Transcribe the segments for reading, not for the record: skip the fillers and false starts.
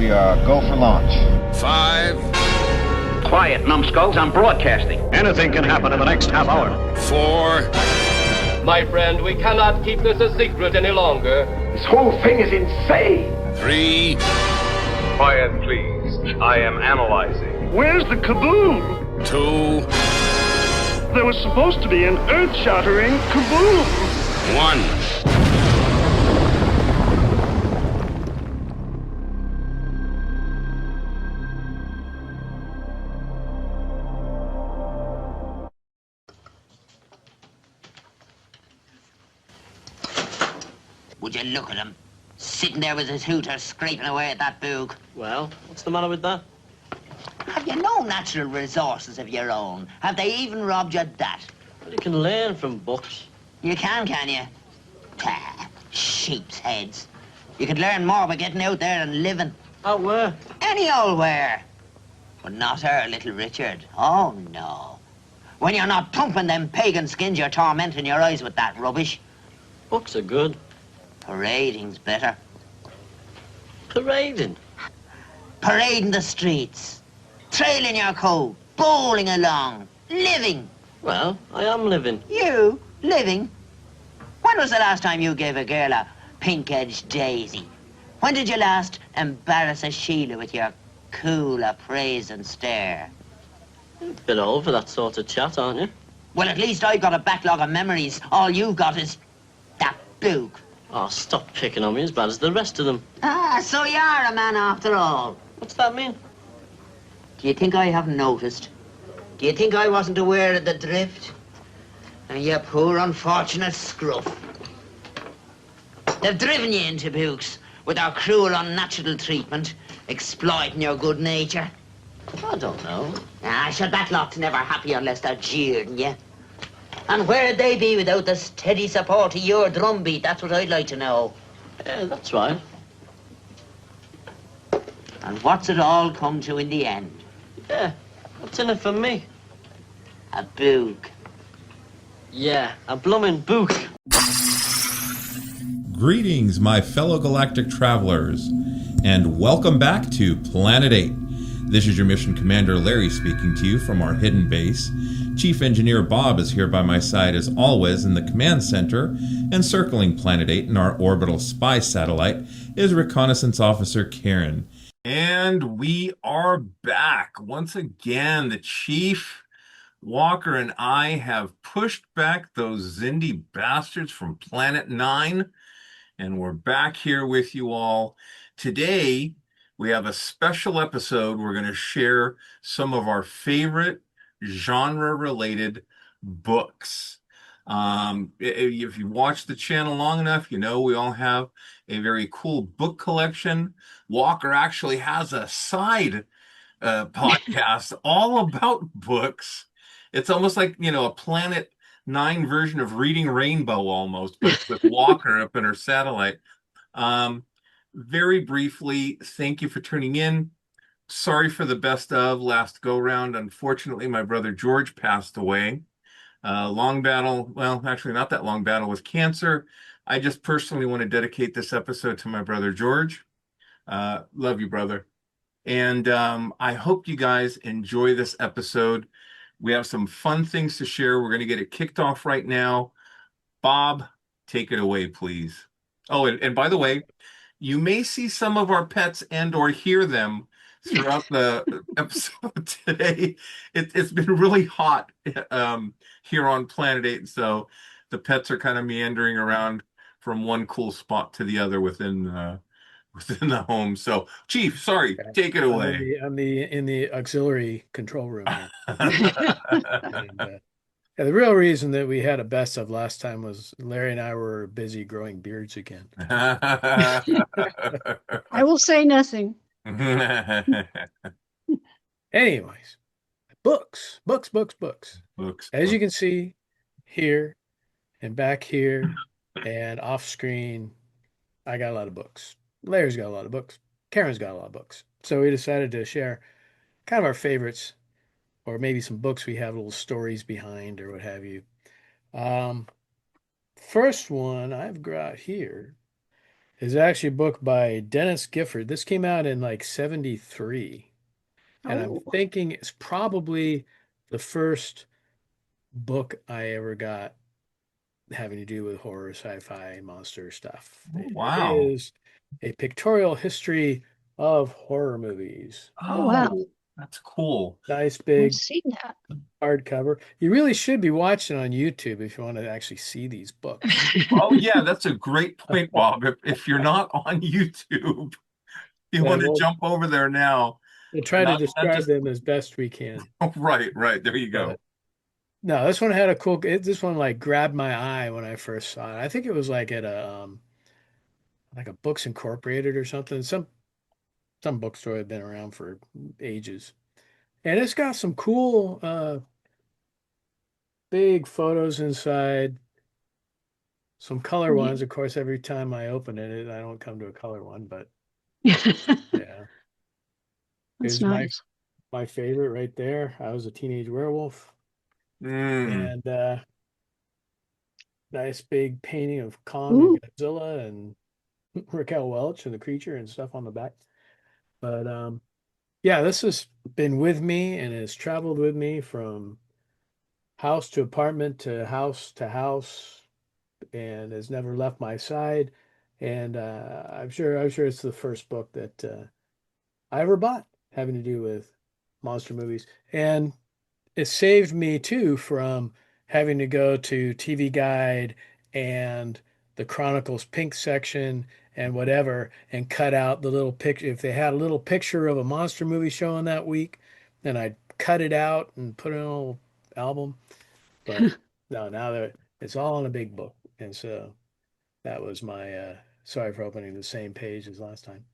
we go for launch. 5, Quiet, numbskulls, I'm broadcasting. Anything can happen in the next half hour. 4, My friend, we cannot keep this a secret any longer. This whole thing is insane. 3, Quiet, please. I am analyzing. Where's the kaboom? 2, There was supposed to be an earth-shattering kaboom. 1. Would you look at him? Sitting there with his hooter scraping away at that boog. Well, what's the matter with that? Have you no natural resources of your own? Have they even robbed you of that? Well, you can learn from books. You can you? Sheep's heads. You could learn more by getting out there and living. Out where? Any old where. But not her, little Richard. Oh, no. When you're not thumping them pagan skins, you're tormenting your eyes with that rubbish. Books are good. Parading's better. Parading? Parading the streets. Trailing your coat. Bowling along. Living. Well, I am living. You? Living? When was the last time you gave a girl a pink-edged daisy? When did you last embarrass a Sheila with your cool, appraising stare? Bit old for that sort of chat, aren't you? Well, at least I've got a backlog of memories. All you've got is that book. Oh, stop picking on me as bad as the rest of them. Ah, so you are a man after all. What's that mean? Do you think I haven't noticed? Do you think I wasn't aware of the drift? And you poor unfortunate scruff. They've driven you into books with their cruel, unnatural treatment, exploiting your good nature. I don't know. Ah, sure, that lot's never happy unless they're jeering you. And where'd they be without the steady support of your drumbeat? That's what I'd like to know. Yeah, that's right. And what's it all come to in the end? Yeah, what's in it for me? A book. Yeah, a bloomin' book. Greetings, my fellow galactic travelers, and welcome back to Planet 8. This is your mission commander Larry speaking to you from our hidden base. Chief Engineer Bob is here by my side as always in the command center, and circling Planet 8 in our orbital spy satellite is Reconnaissance Officer Karen. And we are back. Once again, the Chief, Walker, and I have pushed back those Xindi bastards from Planet 9, and we're back here with you all. Today, we have a special episode. We're going to share some of our favorite genre-related books. If you watch the channel long enough, you know we all have a very cool book collection. Walker actually has a side podcast all about books. It's almost like, a Planet 9 version of Reading Rainbow almost, but with Walker up in her satellite. Very briefly, thank you for tuning in. Sorry for the best of last go-round. Unfortunately, my brother George passed away. Long battle, well, actually not that long battle with cancer. I just personally want to dedicate this episode to my brother George. Love you, brother. And I hope you guys enjoy this episode. We have some fun things to share. We're going to get it kicked off right now. Bob, take it away, please. Oh, and by the way, you may see some of our pets and or hear them throughout the episode today. It's been really hot here on Planet 8, so the pets are kind of meandering around from one cool spot to the other within the home. So, Chief, sorry, take it away. I'm in the auxiliary control room. And, the real reason that we had a best of last time was Larry and I were busy growing beards again. I will say nothing. Anyways, books. As you can see here and back here and off screen, I got a lot of books. Larry's got a lot of books. Karen's got a lot of books. So we decided to share kind of our favorites, or maybe some books we have little stories behind or what have you. First one I've got here is actually a book by Dennis Gifford. This came out in like 73. And I'm Oh, thinking it's probably the first book I ever got having to do with horror, sci-fi, monster stuff. It Wow. is a pictorial history of horror movies. oh wow. Oh, that's cool. Nice I've big seen that. hardcover. You really should be watching on YouTube if you want to actually see these books. Oh, yeah, that's a great point, Bob. If you're not on YouTube, you Yeah, want to jump over there now. we'll try to Not describe just them as best we can. right, right. There you go. But no, this one had a cool. This one like grabbed my eye when I first saw it. I think it was like at a like a Books Incorporated or something. Some bookstore had been around for ages, and it's got some cool big photos inside. Some color ones, of course. Every time I open it, I don't come to a color one, but yeah, That's here's nice. my favorite right there. I was a teenage werewolf, Mm. and nice big painting of Kong Ooh, and Godzilla and Raquel Welch and the creature and stuff on the back. But yeah, this has been with me and has traveled with me from house to apartment to house and has never left my side. And I'm sure it's the first book that I ever bought having to do with monster movies. And it saved me too from having to go to TV Guide and the Chronicles Pink section and whatever and cut out the little picture. If they had a little picture of a monster movie showing that week, then I'd cut it out and put it in a little album. But no, now that it's all in a big book. And so that was my sorry for opening the same page as last time.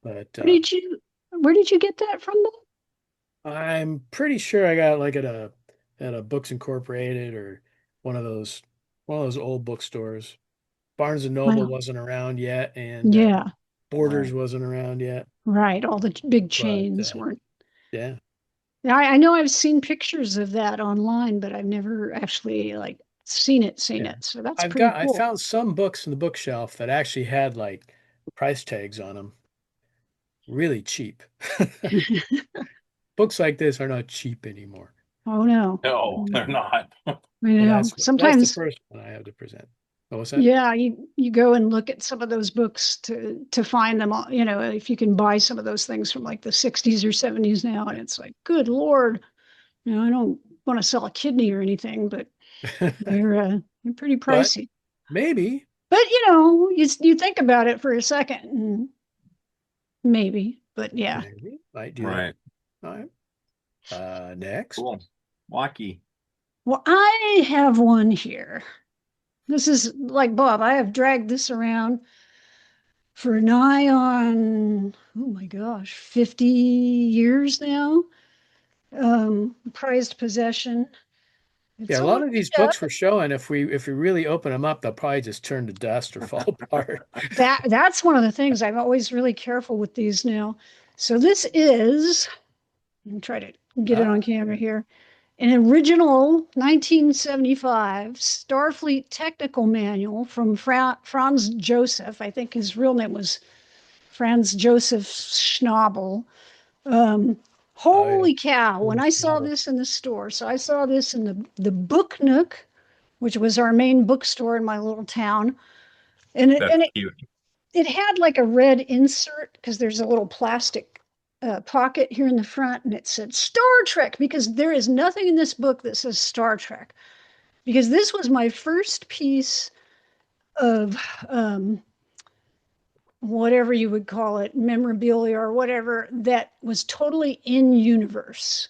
But where did you get that from? I'm pretty sure I got like at a Books Incorporated or one of those old bookstores. Barnes and Noble Wow. wasn't around yet, and Yeah, Borders Right. wasn't around yet. right. All the big But chains weren't. yeah, Yeah, I know I've seen pictures of that online, but I've never actually like seen yeah. it. So that's pretty I cool. found some books in the bookshelf that actually had like price tags on them, really cheap. Books like this are not cheap anymore. Oh no. No, they're not. I But know. that's the Sometimes, first one I have to present. Oh, what's that? yeah, you go and look at some of those books to find them all, if you can buy some of those things from like the 60s or 70s now, and it's like, good Lord, I don't want to sell a kidney or anything, but they're pretty But pricey. maybe. But you think about it for a second, and maybe, but yeah. Maybe. Might do Right. that. All right. Next. Cool. Wacky. Well, I have one here. This is like Bob. I have dragged this around for nigh on, oh my gosh, 50 years now. Prized possession. It's Yeah, a so lot of these yeah, books we're showing, if we really open them up, they'll probably just turn to dust or fall apart. that's one of the things I'm always really careful with these now. So this is, let me try to get it on camera here. An original 1975 Starfleet technical manual from Franz Joseph. I think his real name was Franz Joseph Schnabel. Holy cow, when I saw this in the store, so I saw this in the Book Nook, which was our main bookstore in my little town. And That's cute. it had like a red insert because there's a little plastic pocket here in the front, and it said Star Trek, because there is nothing in this book that says Star Trek. Because this was my first piece of whatever you would call it, memorabilia or whatever, that was totally in universe.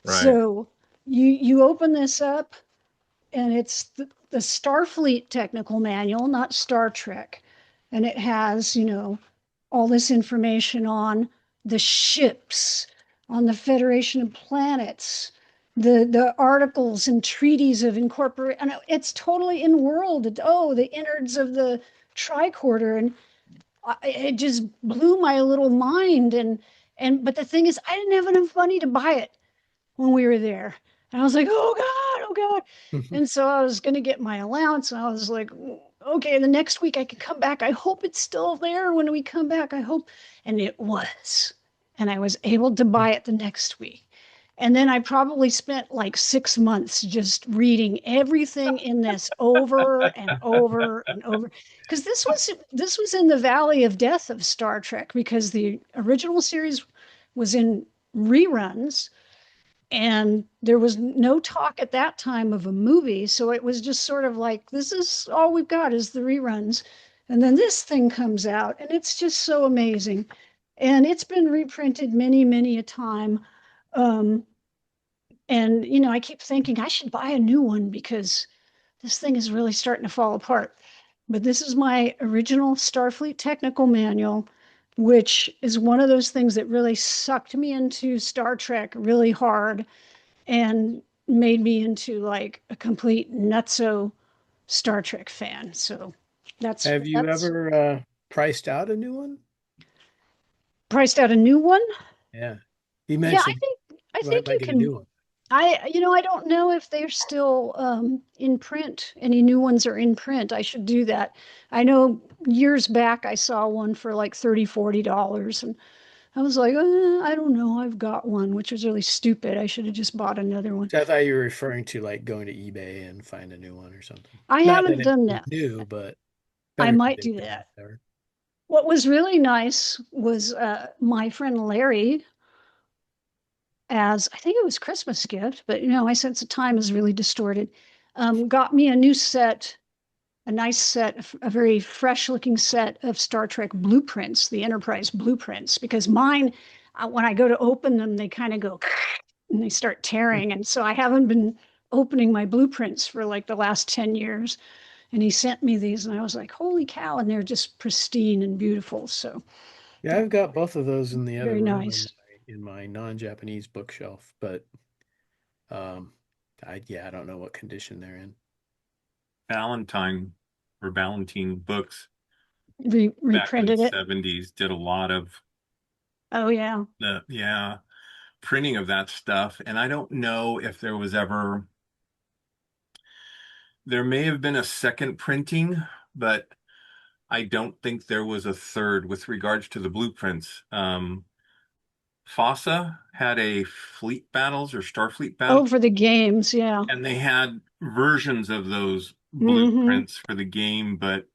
Right. So you open this up, and it's the Starfleet technical manual, not Star Trek. And it has, all this information on the ships, on the Federation of Planets, the articles and treaties of incorporate. And it's totally in world. Oh, the innards of the tricorder, and it just blew my little mind. But the thing is, I didn't have enough money to buy it when we were there. And I was like, oh God. And so I was going to get my allowance, and I was like, okay, the next week I can come back. I hope it's still there when we come back. I hope. And it was. And I was able to buy it the next week. And then I probably spent like 6 months just reading everything in this over and over and over. Because this was in the valley of death of Star Trek, because the original series was in reruns, and there was no talk at that time of a movie. So it was just sort of like, this is all we've got is the reruns. And then this thing comes out, and it's just so amazing. And it's been reprinted many, many a time. And, I keep thinking I should buy a new one because this thing is really starting to fall apart. But this is my original Starfleet technical manual, which is one of those things that really sucked me into Star Trek really hard and made me into like a complete nutso Star Trek fan. So Have you ever priced out a new one? Priced out a new one? Yeah. You mentioned I think you get can. a new one. I don't know if they're still in print. Any new ones are in print. I should do that. I know years back I saw one for like $30, $40, and I was like, I don't know. I've got one, which was really stupid. I should have just bought another one. So I thought you were referring to like going to eBay and find a new one or something. I Not haven't that done it's that. new, but I better might to do that. What was really nice was my friend Larry, as I think it was Christmas gift, but my sense of time is really distorted, got me a new set, a nice set, a very fresh looking set of Star Trek blueprints, the Enterprise blueprints, because mine, when I go to open them, they kind of go and they start tearing. And so I haven't been opening my blueprints for like the last 10 years. And he sent me these, and I was like, holy cow. And they're just pristine and beautiful. So yeah, I've got both of those in the other very room nice. in my non-Japanese bookshelf, but I don't know what condition they're in. Valentine Books Reprinted back it. in the 70s did a lot of Oh, yeah. printing of that stuff. And I don't know if there may have been a second printing, but I don't think there was a third with regards to the blueprints. FOSSA had a Fleet Battles or Starfleet Battles. Oh, for the games, yeah. And they had versions of those blueprints for the game, but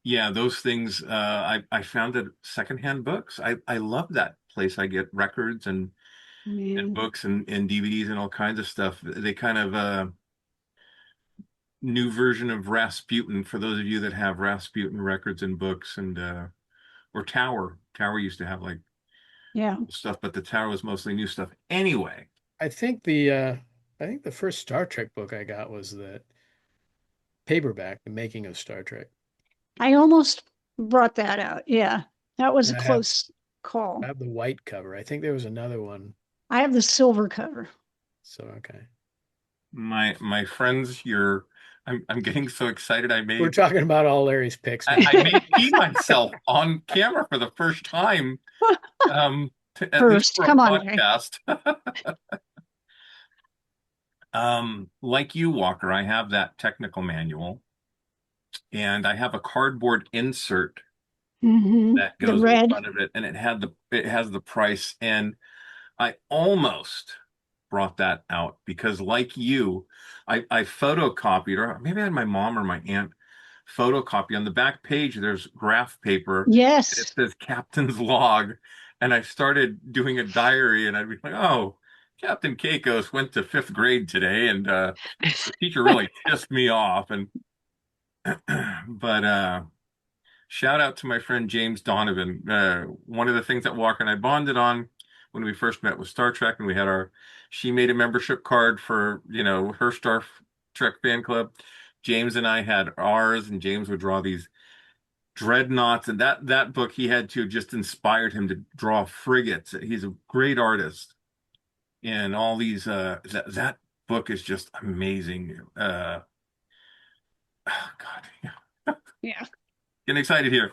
yeah, those things, I found at secondhand books. I love that place. I get records and books and DVDs and all kinds of stuff. They kind of new version of Rasputin, for those of you that have Rasputin records and books, and or Tower. Tower used to have like stuff, but the Tower was mostly new stuff. Anyway, I think the first Star Trek book I got was the paperback, The Making of Star Trek. I almost brought that out. Yeah, that was a close call. I have the white cover. I think there was another one. I have the silver cover. So okay. My friends, I'm getting so excited. We're talking about all Larry's picks. I may pee myself on camera for the first time. First, come on, podcast. Like you, Walker, I have that technical manual, and I have a cardboard insert that goes in front of it, and it has the price, and I almost brought that out because, like you, I photocopied, or maybe I had my mom or my aunt photocopy. On the back page there's graph paper. Yes. It says captain's log, and I started doing a diary, and I'd be like, oh, Captain Keikos went to 5th grade today, and the teacher really pissed me off. And but shout out to my friend James Donovan. One of the things that Walker and I bonded on when we first met was Star Trek, and we had she made a membership card for, her Star Trek fan club. James and I had ours, and James would draw these dreadnoughts, and that book he had to just inspired him to draw frigates. He's a great artist, and all these that book is just amazing. Oh God, yeah, getting excited here.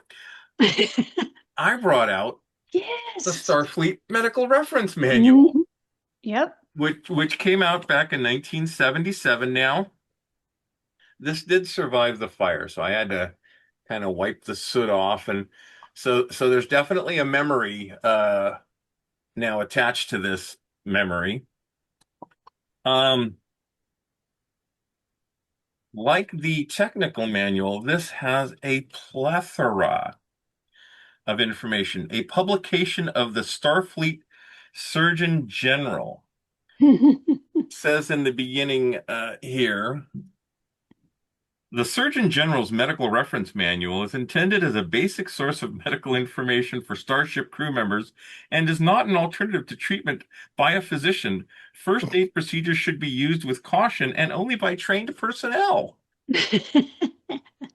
I brought out the Starfleet Medical Reference Manual. Yep. Which came out back in 1977 now. this did survive the fire, so I had to kind of wipe the soot off, and so there's definitely a memory now attached to this memory. Like the technical manual, this has a plethora of information. A publication of the Starfleet Surgeon General says in the beginning here, the Surgeon General's medical reference manual is intended as a basic source of medical information for Starship crew members and is not an alternative to treatment by a physician. First aid procedures should be used with caution and only by trained personnel.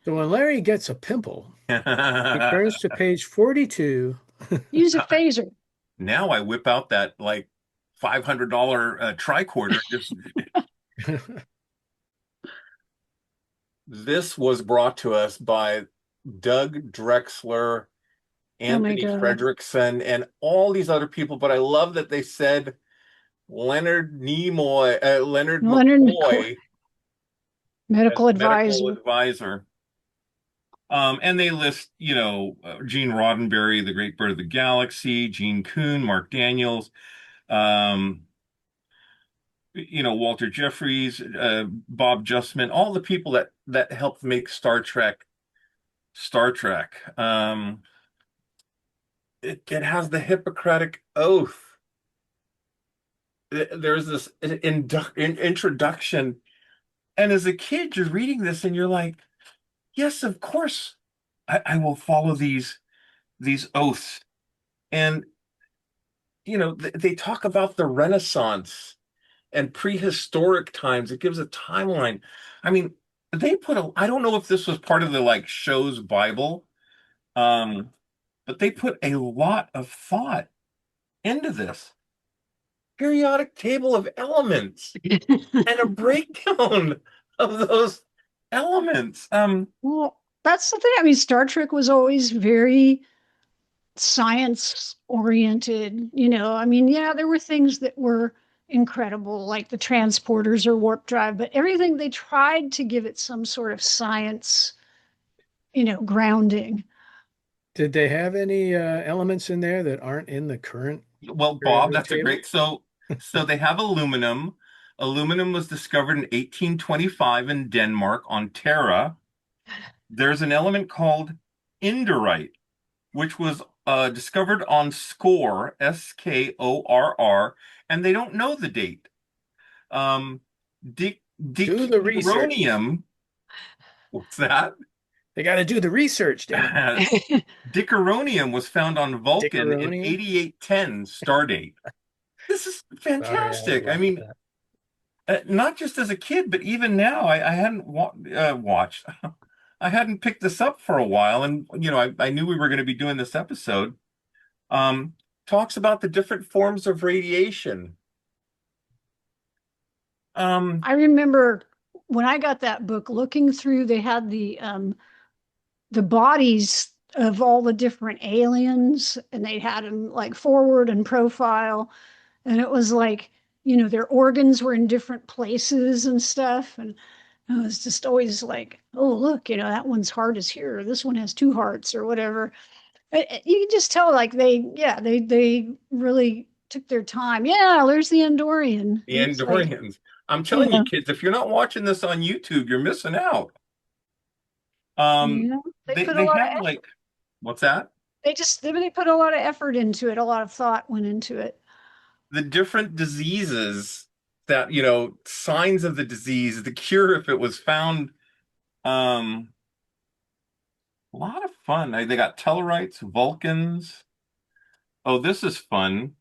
So when Larry gets a pimple, he turns to page 42. Use a phaser. Now I whip out that like $500 tricorder. This was brought to us by Doug Drexler, Anthony Fredrickson, and all these other people. But I love that they said Leonard McCoy, medical advisor. And they list, Gene Roddenberry, the Great Bird of the Galaxy, Gene Kuhn, Mark Daniels, Walter Jeffries, Bob Justman, all the people that helped make Star Trek. It has the Hippocratic Oath. There's this introduction, and as a kid, you're reading this and you're like, yes, of course, I will follow these oaths. And they talk about the Renaissance and prehistoric times. It gives a timeline. I mean, they put I don't know if this was part of the show's Bible, but they put a lot of thought into this. Periodic table of elements and a breakdown of those elements. Well, that's the thing. I mean, Star Trek was always very science oriented. I mean, yeah, there were things that were incredible, like the transporters or warp drive, but everything they tried to give it some sort of science, grounding. Did they have any elements in there that aren't in the current? Well, Bob, that's a great. So they have aluminum. Aluminum was discovered in 1825 in Denmark on Terra. There's an element called indorite, which was discovered on Skor, Skorr, and they don't know the date. Do the research. What's that? They got to do the research, Dan. Dicronium was found on Vulcan in 8810 stardate. This is fantastic. Sorry, I mean, not just as a kid, but even now, I hadn't watched. I hadn't picked this up for a while, and I knew we were going to be doing this episode. Talks about the different forms of radiation. I remember when I got that book, looking through, they had the bodies of all the different aliens, and they had them forward and profile, and it was their organs were in different places and stuff, and I was just always like, oh, look, that one's heart is here, or this one has 2 hearts or whatever. You can just tell they really took their time. Yeah, there's the Andorian. The Andorians. I'm telling you, kids, if you're not watching this on YouTube, you're missing out. They have what's that? They put a lot of effort into it. A lot of thought went into it. The different diseases that, signs of the disease, the cure if it was found. A lot of fun. They got Tellarites, Vulcans. Oh, this is fun.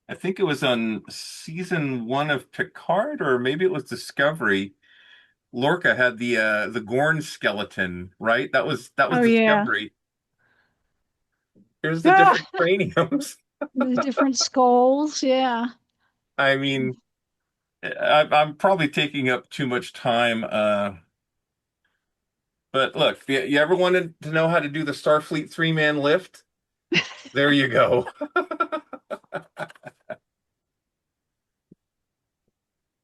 I think it was on season 1 of Picard, or maybe it was Discovery. Lorca had the Gorn skeleton, right? That was Discovery. Yeah. Here's the different craniums. The different skulls, yeah. I mean, I'm probably taking up too much time. But look, you ever wanted to know how to do the Starfleet 3-man lift? There you go.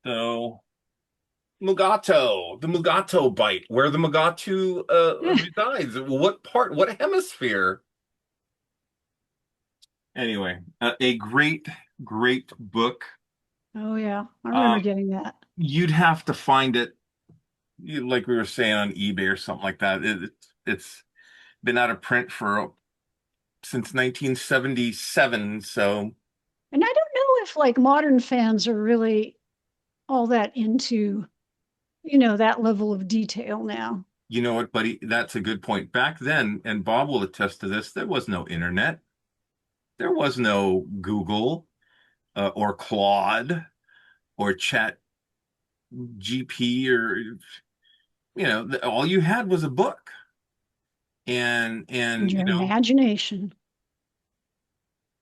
So Mugato, the Mugato bite, where the Mugatu resides. What part? What hemisphere? Anyway, a great, great book. Oh yeah, I remember Um, getting that. you'd have to find it, like we were saying, on eBay or something like that. It's been out of print for since 1977. So, And I don't know if like modern fans are really all that into, that level of detail now. you know what, buddy? That's a good point. Back then, and Bob will attest to this, there was no internet. There was no Google or Claude or Chat GP or all you had was a book. And And your you know, imagination.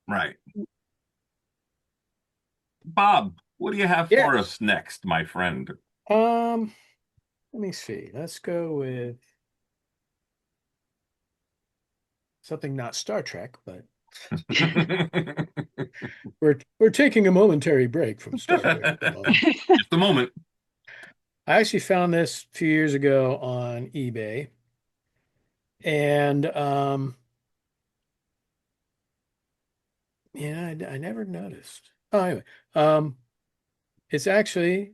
right. Bob, what do you have for Yes. us next, my friend? Let me see. Let's go with something not Star Trek, but we're taking a momentary break from Star Trek. Just a moment. I actually found this a few years ago on eBay, and I never noticed. Oh, anyway, it's actually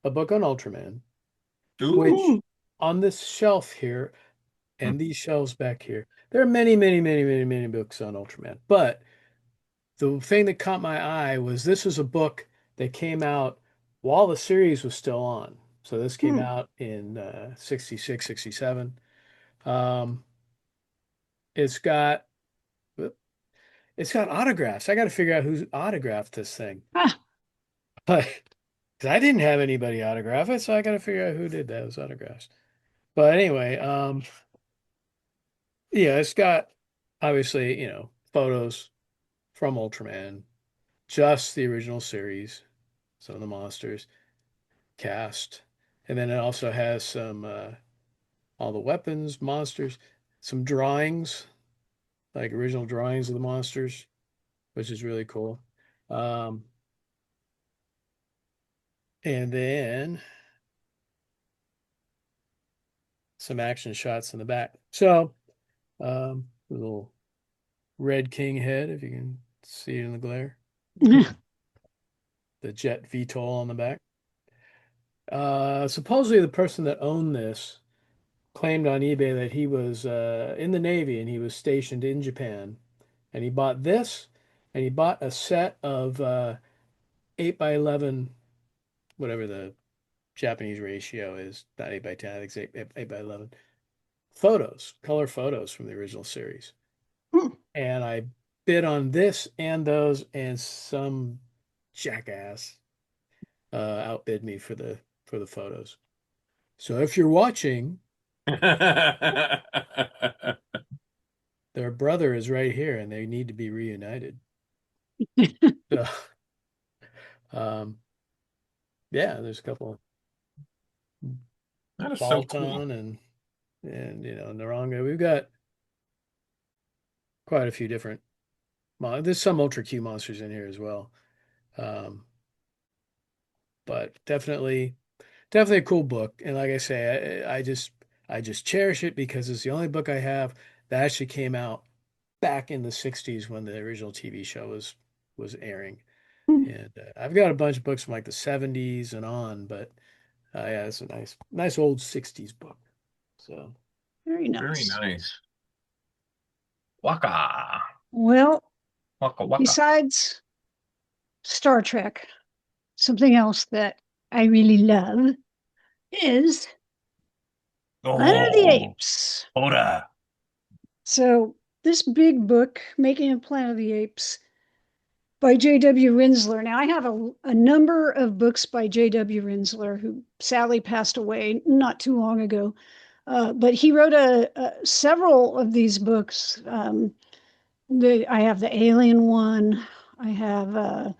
a book on Ultraman, which Ooh. on this shelf here and these shelves back here, there are many, many, many, many, many books on Ultraman. But the thing that caught my eye was this was a book that came out while the series was still on. So this came out in 66, 67. Um, it's got it's got autographs. I got to figure out who's autographed this thing. Ah, But 'cause I didn't have anybody autograph it, so I got to figure out who did those autographs. But anyway, yeah, it's got obviously, photos from Ultraman, just the original series, some of the monsters, cast, and then it also has some all the weapons, monsters, some drawings, like original drawings of the monsters, which is really cool. Um, and then some action shots in the back. So, a little Red King head, if you can see it in the glare. The jet VTOL on the back. Supposedly the person that owned this claimed on eBay that he was in the Navy and he was stationed in Japan. And he bought this, and he bought a set of 8 by 11, whatever the Japanese ratio is, not 8 by 10, I think it's 8 by 11, photos, color photos from the original series. And I bid on this and those, and some jackass outbid me for the photos. So if you're watching, their brother is right here, and they need to be reunited. So, yeah, there's a couple. That is so cool. Balton and Naranga. We've got quite a few different. There's some Ultra Q monsters in here as well, but definitely a cool book. And like I say, I just cherish it because it's the only book I have that actually came out back in the 60s when the original TV show was airing. And I've got a bunch of books from like the 70s and on, but yeah, it's a nice old 60s book. So very nice. Very nice. Waka. Well, Waka waka. besides Star Trek, something else that I really love is Planet of the Apes. Oda. So this big book, Making of Planet of the Apes, by J.W. Rinsler. Now, I have a number of books by J.W. Rinsler, who sadly passed away not too long ago. But he wrote several of these books. I have the Alien one. I have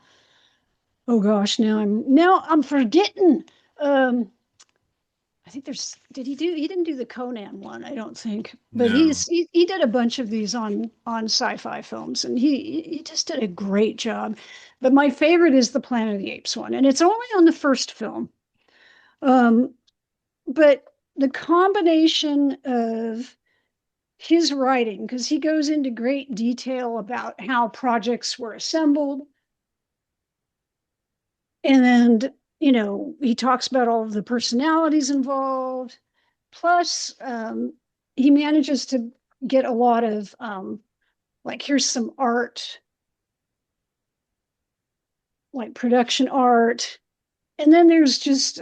oh gosh, now I'm forgetting. I think he didn't do the Conan one, I don't think, but No. he did a bunch of these on sci-fi films, and he just did a great job. But my favorite is the Planet of the Apes one, and it's only on the first film. Um, but the combination of his writing, because he goes into great detail about how projects were assembled. And then, he talks about all of the personalities involved. Plus, he manages to get a lot of, like, here's some art, like production art. And then there's just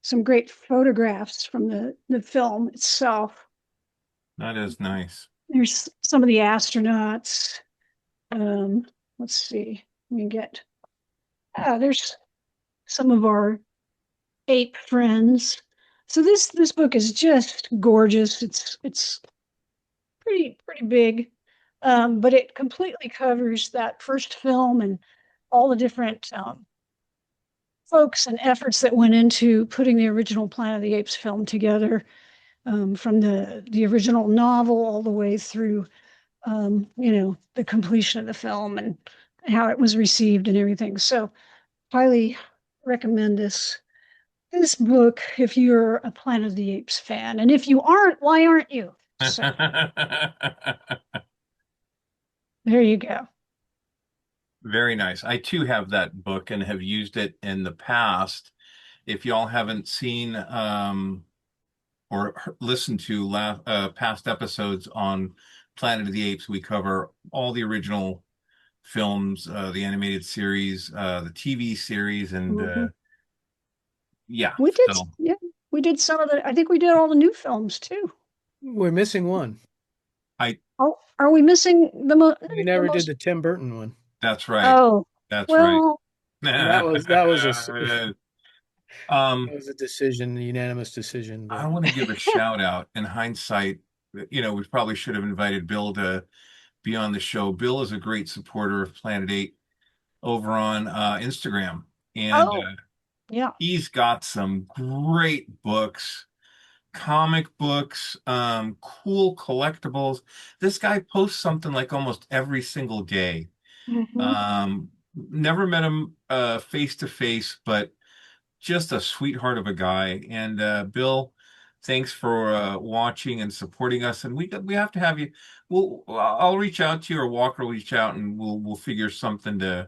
some great photographs from the film itself. That is nice. There's some of the astronauts. Let's see. There's some of our ape friends. So this book is just gorgeous. It's pretty big, but it completely covers that first film and all the different folks and efforts that went into putting the original Planet of the Apes film together, from the original novel all the way through, the completion of the film and how it was received and everything. So highly recommend this book if you're a Planet of the Apes fan. And if you aren't, why aren't you? So there you go. Very nice. I too have that book and have used it in the past. If y'all haven't seen or listened to past episodes on Planet of the Apes, we cover all the original films, the animated series, the TV series, and yeah. We did some of I think we did all the new films too. We're missing one. Are we missing We never did the Tim Burton one. That's right. Oh, that's well, right. That was a decision, a unanimous decision. But I want to give a shout out. In hindsight, we probably should have invited Bill to be on the show. Bill is a great supporter of Planet 8 over on Instagram. And yeah, he's got some great books, comic books, cool collectibles. This guy posts something like almost every single day. Never met him face to face, but just a sweetheart of a guy. And Bill, thanks for watching and supporting us. And we have to have you. I'll reach out to you, or Walker will reach out, and we'll figure something to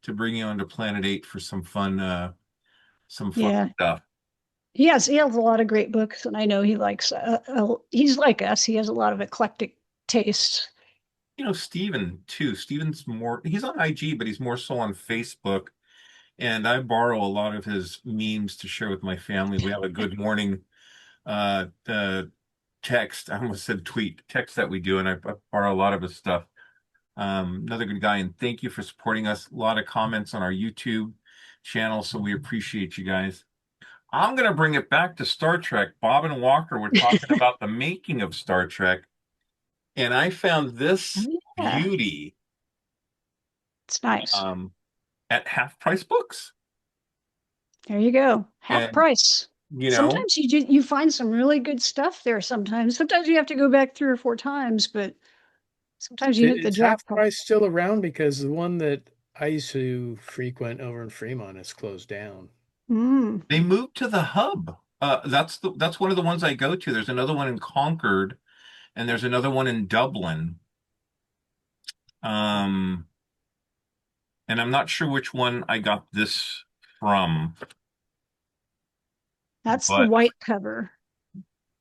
bring you onto Planet 8 for some fun stuff. He has a lot of great books, and I know he likes. He's like us. He has a lot of eclectic tastes. Steven too. Steven's he's on IG, but he's more so on Facebook. And I borrow a lot of his memes to share with my family. We have a good morning text. I almost said tweet, text that we do, and I borrow a lot of his stuff. Another good guy, and thank you for supporting us. A lot of comments on our YouTube channel, so we appreciate you guys. I'm going to bring it back to Star Trek. Bob and Walker were talking about the making of Star Trek, and I found this beauty. It's nice. At Half Price Books. There you go. Half price. Sometimes you find some really good stuff there. Sometimes you have to go back 3 or 4 times, but sometimes you hit the jackpot. Half Price still around? Because the one that I used to frequent over in Fremont is closed down. They moved to the hub. That's one of the ones I go to. There's another one in Concord, and there's another one in Dublin. And I'm not sure which one I got this from. That's the white cover.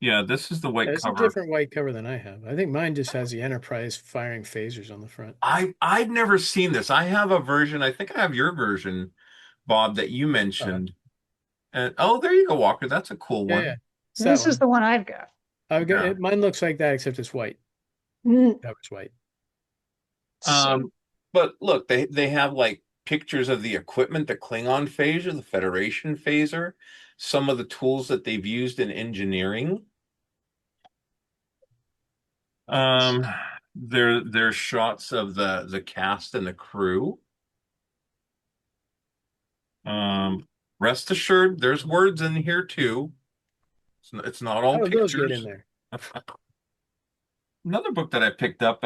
Yeah, this is the white cover. It's a different white cover than I have. I think mine just has the Enterprise firing phasers on the front. I've never seen this. I have a version. I think I have your version, Bob, that you mentioned. And there you go, Walker. That's a cool one. Yeah. This is the one I've got. Mine looks like that, except it's white. Cover's white. But look, they have like pictures of the equipment, the Klingon phaser, the Federation phaser, some of the tools that they've used in engineering. There's shots of the cast and the crew. Rest assured, there's words in here too. It's not all pictures. Get in there. Another book that I picked up,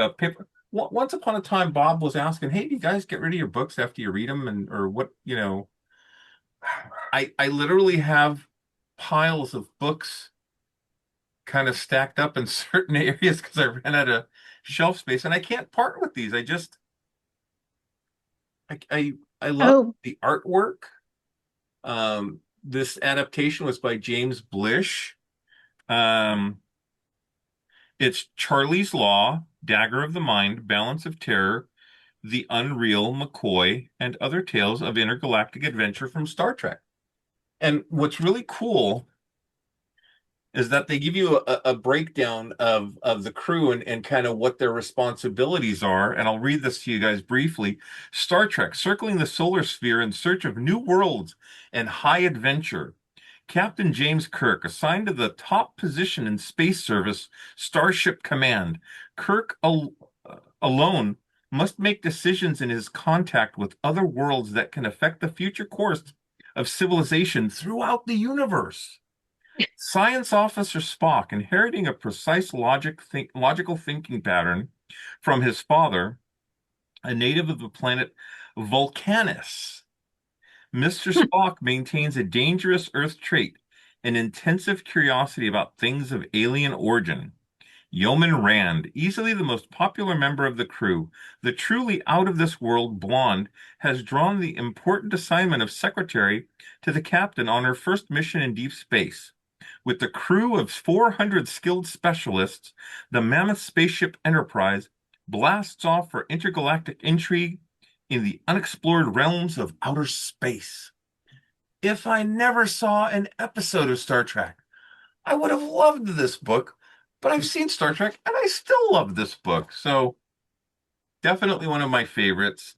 once upon a time, Bob was asking, "Hey, do you guys get rid of your books after you read them, or what?" I literally have piles of books kind of stacked up in certain areas because I ran out of shelf space, and I can't part with these. I love Oh, the artwork. This adaptation was by James Blish. Um, it's Charlie's Law, Dagger of the Mind, Balance of Terror, The Unreal, McCoy, and Other Tales of Intergalactic Adventure from Star Trek. And what's really cool is that they give you a breakdown of the crew and kind of what their responsibilities are. And I'll read this to you guys briefly. Star Trek, circling the solar sphere in search of new worlds and high adventure. Captain James Kirk, assigned to the top position in Space Service Starship Command. Kirk alone must make decisions in his contact with other worlds that can affect the future course of civilization throughout the universe. Science Officer Spock, inheriting a precise logical thinking pattern from his father, a native of the planet Vulcanus. Mr. Spock maintains a dangerous Earth trait, an intensive curiosity about things of alien origin. Yeoman Rand, easily the most popular member of the crew, the truly out-of-this-world blonde, has drawn the important assignment of secretary to the captain on her first mission in deep space. With the crew of 400 skilled specialists, the mammoth spaceship Enterprise blasts off for intergalactic intrigue in the unexplored realms of outer space. If I never saw an episode of Star Trek, I would have loved this book, but I've seen Star Trek and I still love this book. So definitely one of my favorites.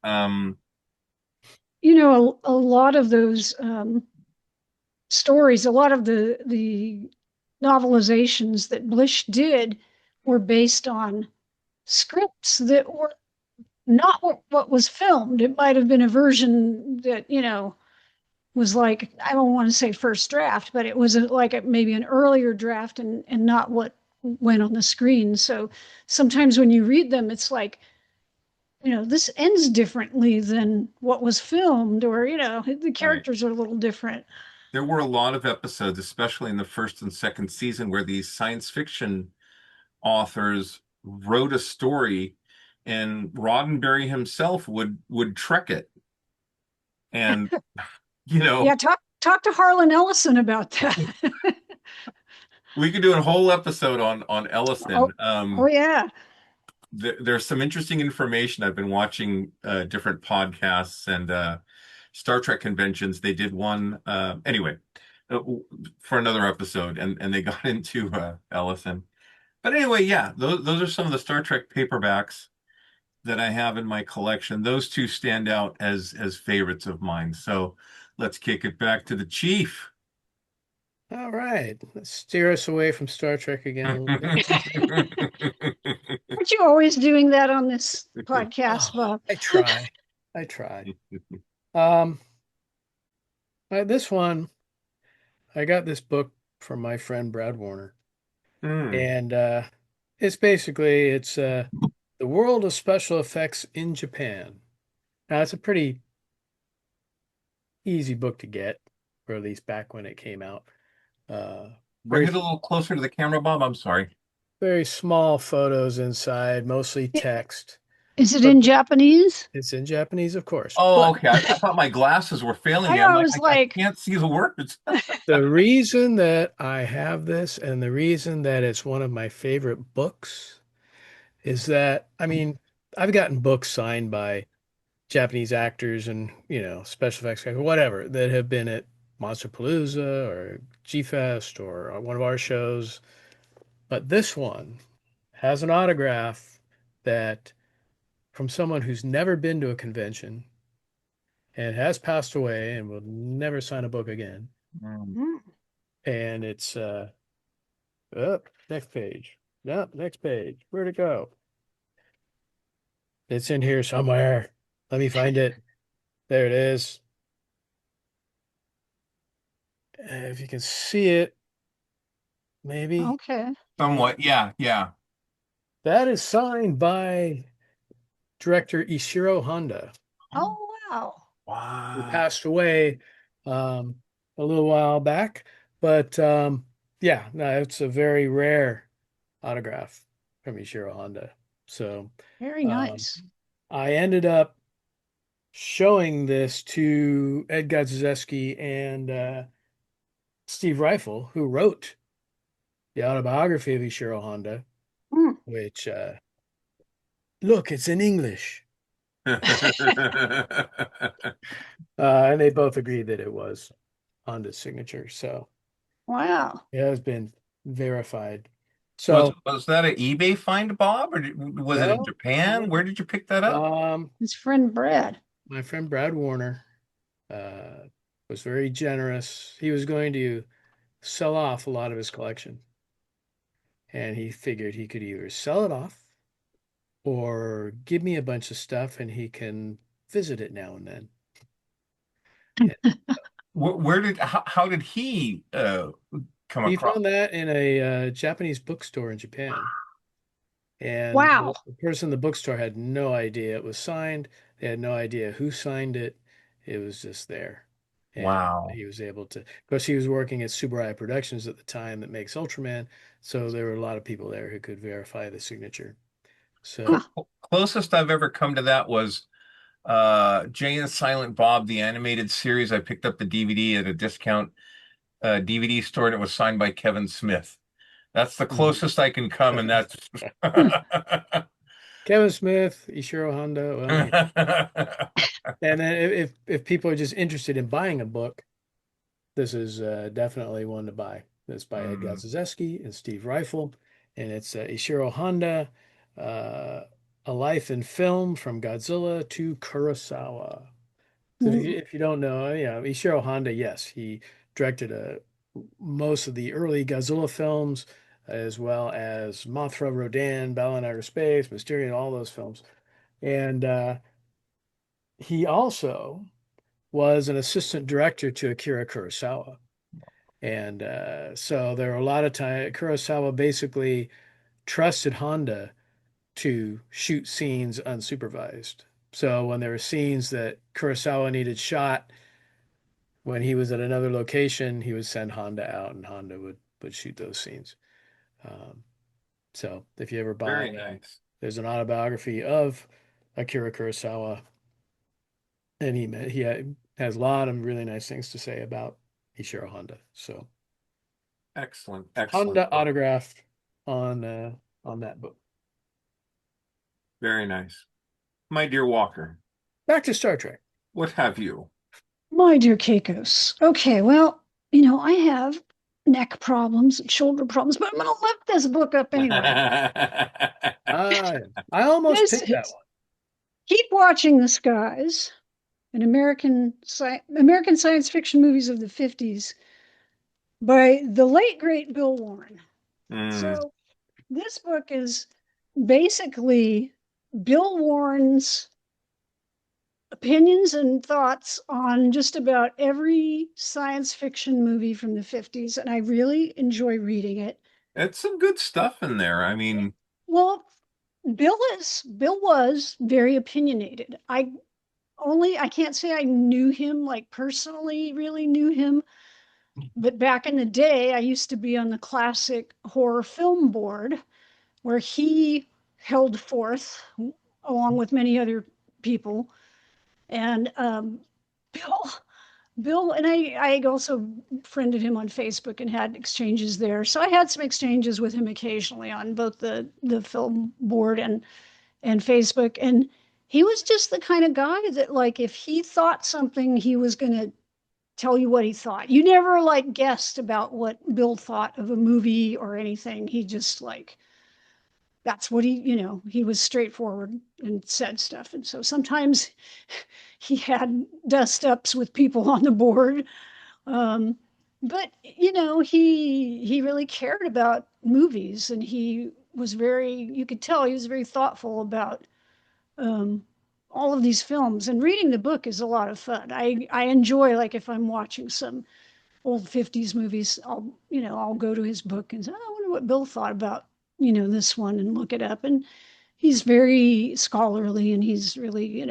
you know, a lot of those stories, a lot of the novelizations that Blish did were based on scripts that were not what was filmed. It might have been a version that, you know, was like, I don't want to say first draft, but it was maybe an earlier draft and not what went on the screen. So sometimes when you read them, it's like, you know, this ends differently than what was filmed, or, you know, the characters are a little different. There were a lot of episodes, especially in the first and second season, where these science fiction authors wrote a story and Roddenberry himself would trek it. And Yeah, talk to Harlan Ellison about that. we could do a whole episode on Ellison. Oh yeah. There's some interesting information. I've been watching different podcasts and Star Trek conventions. They did one anyway for another episode, and they got into Ellison. But anyway, yeah, those are some of the Star Trek paperbacks that I have in my collection. Those two stand out as favorites of mine. So let's kick it back to the chief. All right, let's steer us away from Star Trek again a little bit. Aren't you always doing that on this podcast, Bob? I try. This one, I got this book from my friend Brad Warner, and it's the world of special effects in Japan. Now, it's a pretty easy book to get, or at least back when it came out. Bring it a little closer to the camera, Bob. I'm sorry. Very small photos inside, mostly text. Is it in Japanese? It's in Japanese, of course. Oh, okay. I thought my glasses were failing me. I can't see the words. The reason that I have this and the reason that it's one of my favorite books is that, I mean, I've gotten books signed by Japanese actors and, you know, special effects guys, whatever, that have been at Monsterpalooza or G-Fest or one of our shows. But this one has an autograph that from someone who's never been to a convention and has passed away and will never sign a book again. And it's next page. Yep, next page. Where'd it go? It's in here somewhere. Let me find it. There it is. If you can see it, maybe. Okay. Somewhat, yeah. That is signed by director Ishiro Honda. Oh, wow. Who passed away a little while back. But yeah, no, it's a very rare autograph from Ishiro Honda. So Very um, nice. I ended up showing this to Ed Godziszewski and Steve Reifel, who wrote the autobiography of Ishiro Honda, Mm. which look, it's in English. And they both agreed that it was Honda's signature. So Wow. it has been verified. Was So was that an eBay find, Bob, or was it in no, Japan? Where did you pick that up? His friend Brad. my friend Brad Warner uh, was very generous. He was going to sell off a lot of his collection, and he figured he could either sell it off or give me a bunch of stuff and he can visit it now and then. And How did he come he across? found that in a Japanese bookstore in Japan. And Wow. the person in the bookstore had no idea it was signed. They had no idea who signed it. It was just there. And Wow. he was able to, of course, he was working at Tsuburaya Productions at the time that makes Ultraman. So there were a lot of people there who could verify the signature. So, Closest I've ever come to that was Jay and Silent Bob, the animated series. I picked up the DVD at a discount DVD store, and it was signed by Kevin Smith. That's the closest I can come, and that's Kevin Smith, Ishiro Honda. Well, and then if people are just interested in buying a book, this is definitely one to buy. It's by Ed Godziszewski and Steve Reifel, and it's Ishiro Honda, A Life in Film from Godzilla to Kurosawa. So if you don't know, Ishiro Honda, yes, he directed most of the early Godzilla films, as well as Mothra, Rodan, Battle in Outer Space, Mysterion, all those films. And he also was an assistant director to Akira Kurosawa. And so there were a lot of times Kurosawa basically trusted Honda to shoot scenes unsupervised. So when there were scenes that Kurosawa needed shot when he was at another location, he would send Honda out and Honda would shoot those scenes. Um, so if you ever very buy, nice. there's an autobiography of Akira Kurosawa, and has a lot of really nice things to say about Ishiro Honda. So Excellent, excellent. Honda autographed on that book. Very nice. My dear Walker, Back to Star Trek. what have you? My dear Keikos. Okay, well, I have neck problems and shoulder problems, but I'm going to lift this book up anyway. I almost This picked that is one. Keep Watching the Skies, an American science fiction movies of the 50s by the late, great Bill Warren. So this book is basically Bill Warren's opinions and thoughts on just about every science fiction movie from the 50s, and I really enjoy reading it. It's some good stuff in there. I mean, Well, Bill was very opinionated. I can't say I knew him, like personally really knew him, but back in the day I used to be on the classic horror film board where he held forth along with many other people. And Bill, and I also friended him on Facebook and had exchanges there. So I had some exchanges with him occasionally on both the film board and Facebook. And he was just the kind of guy that, like, if he thought something, he was going to tell you what he thought. You never like guessed about what Bill thought of a movie or anything. He just like, that's what he was straightforward and said stuff. And so sometimes he had dust ups with people on the board. But he really cared about movies, and you could tell he was very thoughtful about all of these films. And reading the book is a lot of fun. I enjoy, like, if I'm watching some old 50s movies, I'll go to his book and say, I wonder what Bill thought about, this one, and look it up. And he's very scholarly, and he's really,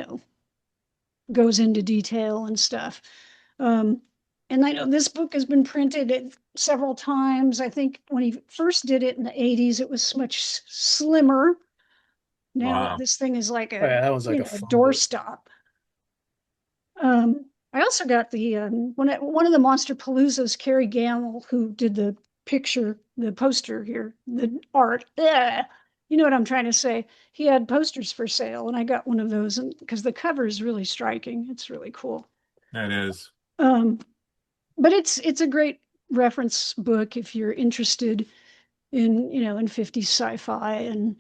goes into detail and stuff. And I know this book has been printed several times. I think when he first did it in the 80s, it was much slimmer. Now Wow. this thing is like Oh, yeah, that was like a a phone book. doorstop. I also got the one of the Monster Paloozas, Carrie Gamble, who did the picture, the poster here, the art. You know what I'm trying to say? He had posters for sale, and I got one of those, and because the cover is really striking, it's really cool. That is. Um, but it's a great reference book if you're interested in in 50s sci-fi, and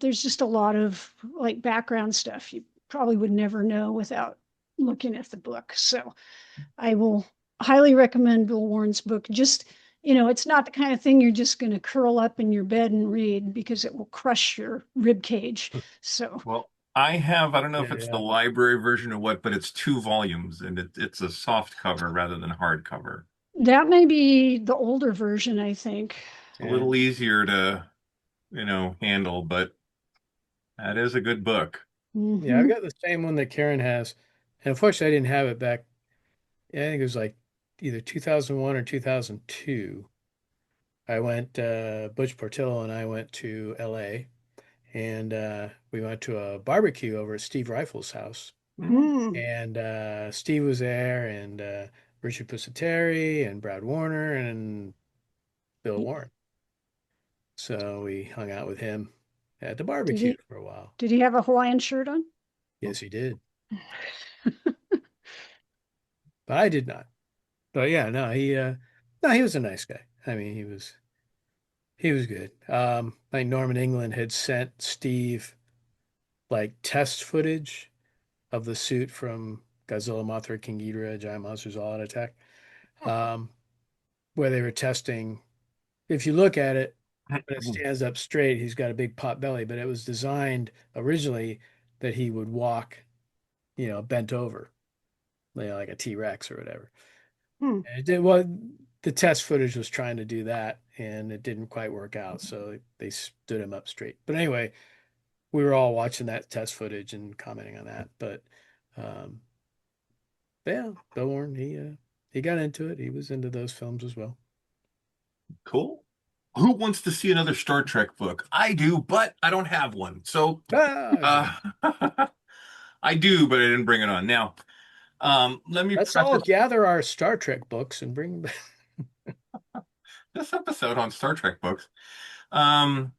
there's just a lot of like background stuff you probably would never know without looking at the book. So I will highly recommend Bill Warren's book. Just it's not the kind of thing you're just going to curl up in your bed and read, because it will crush your rib cage. So Well, I don't know if it's the Yeah. library version or what, but it's 2 volumes and it's a soft cover rather than hardcover. that may be the older version, I think. It's a little easier to, handle, but that is a good book. Yeah, I've Mhm. got the same one that Karen has. And unfortunately, I didn't have it back. Yeah, I think it was like either 2001 or 2002. I went, Butch Portillo and I went to LA, and we went to a barbecue over at Steve Rifle's house. Hmm. And Steve was there, and Richard Pusateri, and Brad Warner, and Bill Warren. So we hung out with him at the Did barbecue he for a while. did he have a Hawaiian shirt on? Yes, he did. But I did not. But yeah, no, he was a nice guy. I mean, he was good. I think Norman England had sent Steve like test footage of the suit from Godzilla, Mothra, King Ghidorah, Giant Monsters All Out Attack, um, where they were testing. If you look at it, when it stands up straight, he's got a big pot belly, but it was designed originally that he would walk, bent over, like a T-Rex or whatever. Hmm. And it did well. The test footage was trying to do that, and it didn't quite work out. So they stood him up straight. But anyway, we were all watching that test footage and commenting on that. Um, but yeah, Bill Warren, he got into it. He was into those films as well. Cool. Who wants to see another Star Trek book? I do, but I don't have one. So Ah, uh, I do, but I didn't bring it on. Now, let me let's all preface gather our Star Trek books and bring them. this episode on Star Trek books. Um,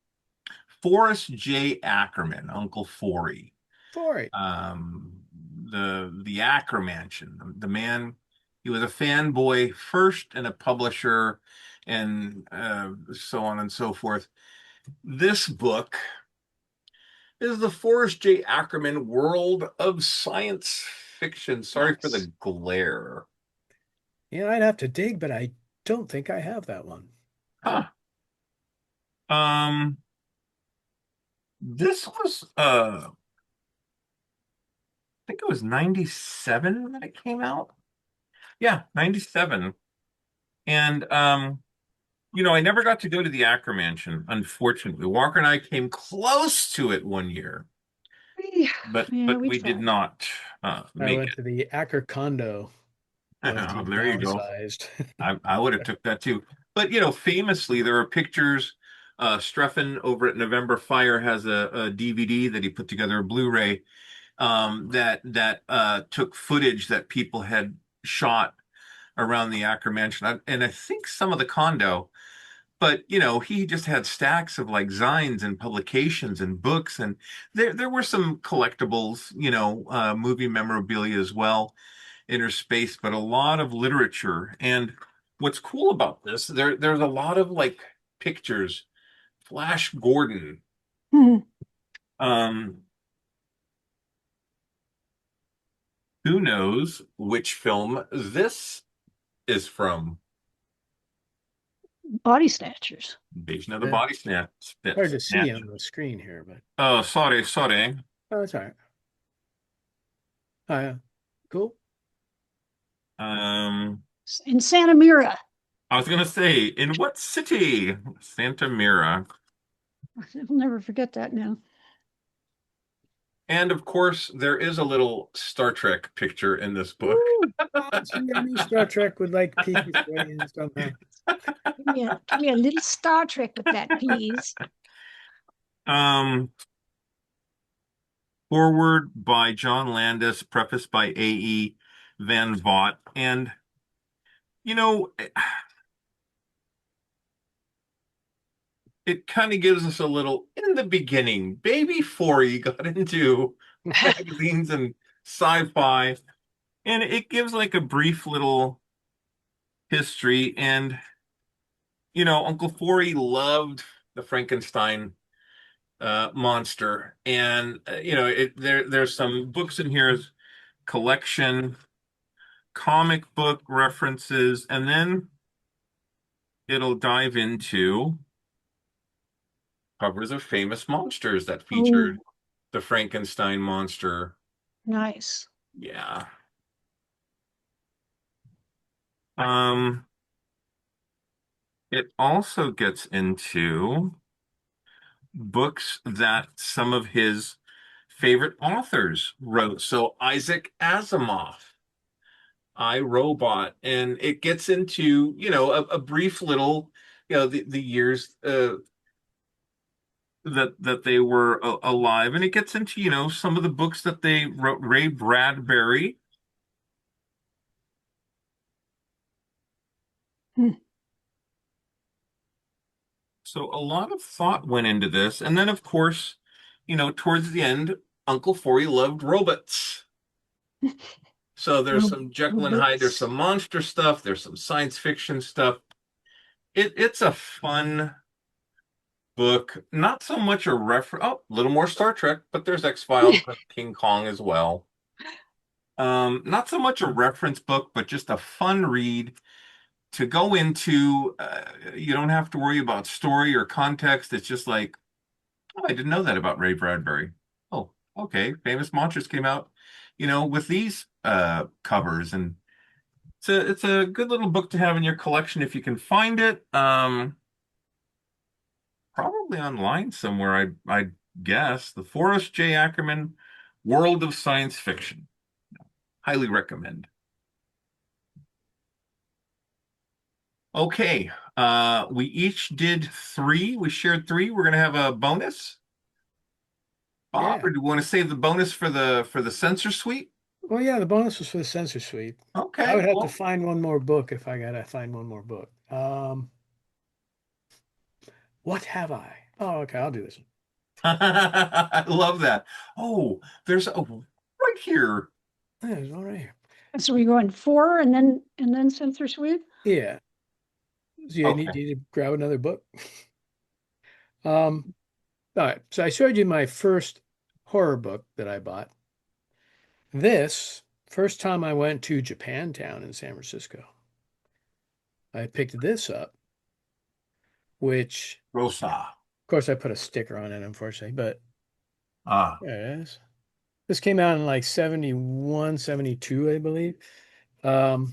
Forrest J. Ackerman, Uncle Forey. For it. um, the Ackermansion, the man. He was a fanboy first and a publisher, and so on and so forth. This book is the Forrest J. Ackerman World of Science Fiction. Sorry for Nice. the glare. Yeah, I'd have to dig, but I don't think I have that one. Huh. This was I think it was 97 when it came out. Yeah, 97. And I never got to go to the Acker Mansion, unfortunately. Walker and I came close to it one year, but Yeah, we we did tried. not I make went it. to the Acker condo once he There you go. downsized. I would have took that too. But famously, there are pictures. Streffen over at November Fire has a DVD that he put together, a Blu-ray, that took footage that people had shot around the Acker Mansion, and I think some of the condo. But he just had stacks of like zines and publications and books, and there were some collectibles, movie memorabilia as well, interspersed, but a lot of literature. And what's cool about this, there's a lot of like pictures. Flash Gordon. Hmm. Um, who knows which film this is from? Body Snatchers. Invasion of the Yeah. Body Snatch. Hard to see on the screen here, but Oh, sorry. oh, it's all right. Oh, yeah. Cool. Um, In Santa Mira. I was gonna say, in what city? Santa Mira. I'll never forget that now. And of course, there is a little Star Trek picture in this book. Ooh, see, I knew Star Trek would like peek its way in somehow. Give me a little Star Trek with that, please. Um, Forward by John Landis, preface by A.E. Van Vogt. And, you know, it kind of gives us a little in the beginning, before he got into magazines and sci-fi. And it gives like a brief little history. And, Uncle Forey loved the Frankenstein monster. And, there's some books in here, collection, comic book references, and then it'll dive into covers of famous monsters that Oh, featured the Frankenstein monster. nice. Yeah. Um, it also gets into books that some of his favorite authors wrote. So Isaac Asimov, I, Robot, and it gets into, a brief little, the years that they were alive, and it gets into, some of the books that they wrote. Ray Bradbury. Hmm. So a lot of thought went into this. And then, of course, towards the end, Uncle Forey loved robots. So there's some Jekyll and Hyde, there's some monster stuff, there's some science fiction stuff. It's a fun book. Not so much a reference, a little more Star Trek, but there's X-Files, King Kong as well. Not so much a reference book, but just a fun read to go into. You don't have to worry about story or context. It's just like, oh, I didn't know that about Ray Bradbury. Oh, okay. Famous Monsters came out, with these covers, and it's a good little book to have in your collection if you can find it. Probably online somewhere, I guess. The Forrest J. Ackerman World of Science Fiction. Highly recommend. Okay. We each did three. We shared three. We're gonna have a bonus. Bob, Yeah. or do you want to save the bonus for the censor suite? Well, yeah, the bonus was for the censor suite. Okay. I would have well, to find one more book if I gotta find one more book. What have I? Oh, okay, I'll do this one. I love that. Oh, there's right here. Yeah, there's one right here. So we go in four and then censor sweep? Yeah. So you Okay. need to grab another book. All right. So I showed you my first horror book that I bought. This first time I went to Japantown in San Francisco, I picked this up, which Rosa. of course I put a sticker on it, unfortunately, but Ah. there it is. This came out in like 71, 72, I believe. And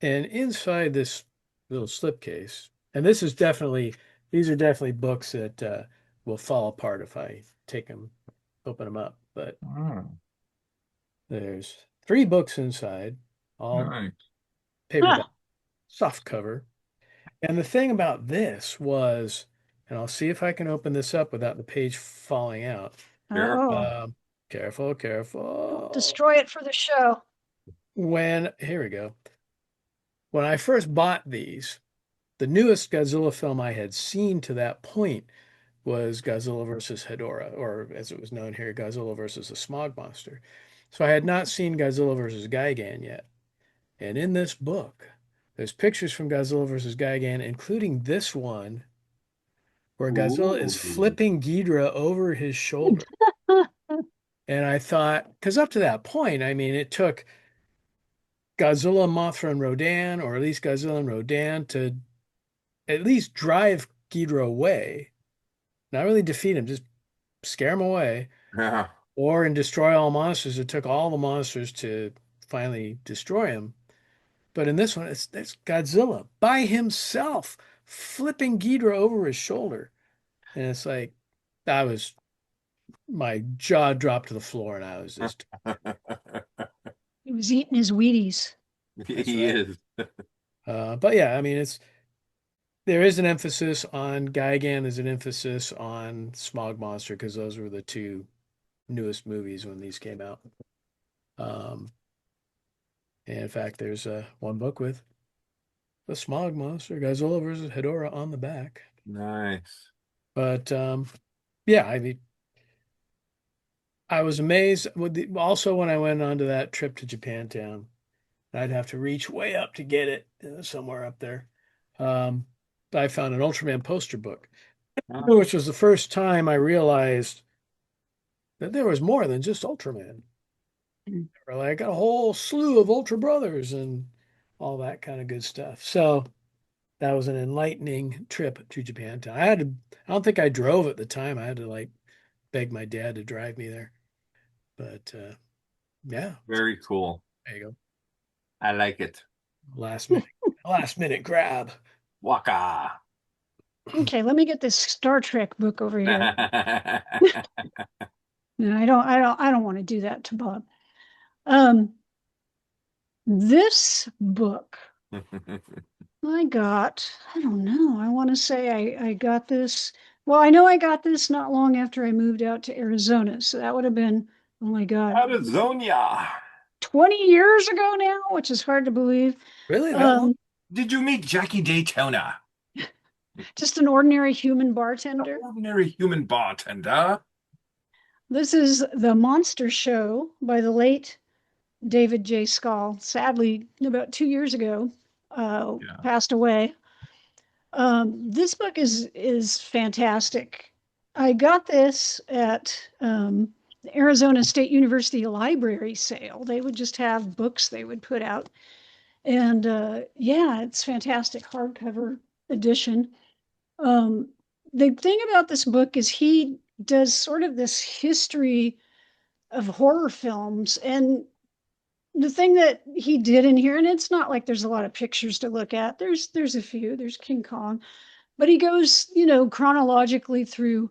inside this little slipcase, and these are definitely books that will fall apart if I open them up. But there's 3 books inside, all Nice. paperback, soft cover. And the thing about this was, and I'll see if I can open this up without the page falling out. Oh, Careful, careful. destroy it for the show. Here we go. When I first bought these, the newest Godzilla film I had seen to that point was Godzilla versus Hedorah, or as it was known here, Godzilla versus the Smog Monster. So I had not seen Godzilla versus Gigan yet. And in this book, there's pictures from Godzilla versus Gigan, including this one where Godzilla is flipping Ghidorah over his shoulder. And I thought, because up to that point, I mean, it took Godzilla, Mothra, and Rodan, or at least Godzilla and Rodan, to at least drive Ghidorah away. Not really defeat him, just scare him away. Yeah. Or in Destroy All Monsters, it took all the monsters to finally destroy him. But in this one, it's Godzilla by himself flipping Ghidorah over his shoulder. And it's like, I was my jaw dropped to the floor, and I was just He was eating his Wheaties. He right. is. But yeah, I mean, there is an emphasis on Gigan. There's an emphasis on Smog Monster because those were the two newest movies when these came out. And in fact, there's one book with the Smog Monster, Godzilla versus Hedorah on the back. Nice. But yeah, I mean, I was amazed also when I went on to that trip to Japantown. I'd have to reach way up to get it somewhere up there. Um, I found an Ultraman poster book, which was the first time I realized that there was more than just Ultraman. Like, I got a whole slew of Ultra Brothers and all that kind of good stuff. So that was an enlightening trip to Japantown. I don't think I drove at the time. I had to like beg my dad to drive me there. But yeah, Very cool. there you go. I like it. Last minute grab. Waka. Okay, let me get this Star Trek book over here. No, I don't want to do that to Bob. This book I don't know. I want to say I got this. Well, I know I got this not long after I moved out to Arizona. So that would have been, oh my God, Arizona. 20 years ago now, which is hard to believe. Really? That long? Did you meet Jackie Daytona? Just an ordinary human bartender. Ordinary human bartender. This is The Monster Show by the late David J. Schall. Sadly, about 2 years ago, passed away. This book is fantastic. I got this at the Arizona State University library sale. They would just have books they would put out. And yeah, it's fantastic hardcover edition. The thing about this book is he does sort of this history of horror films. And the thing that he did in here, and it's not like there's a lot of pictures to look at. There's a few. There's King Kong, but he goes, chronologically through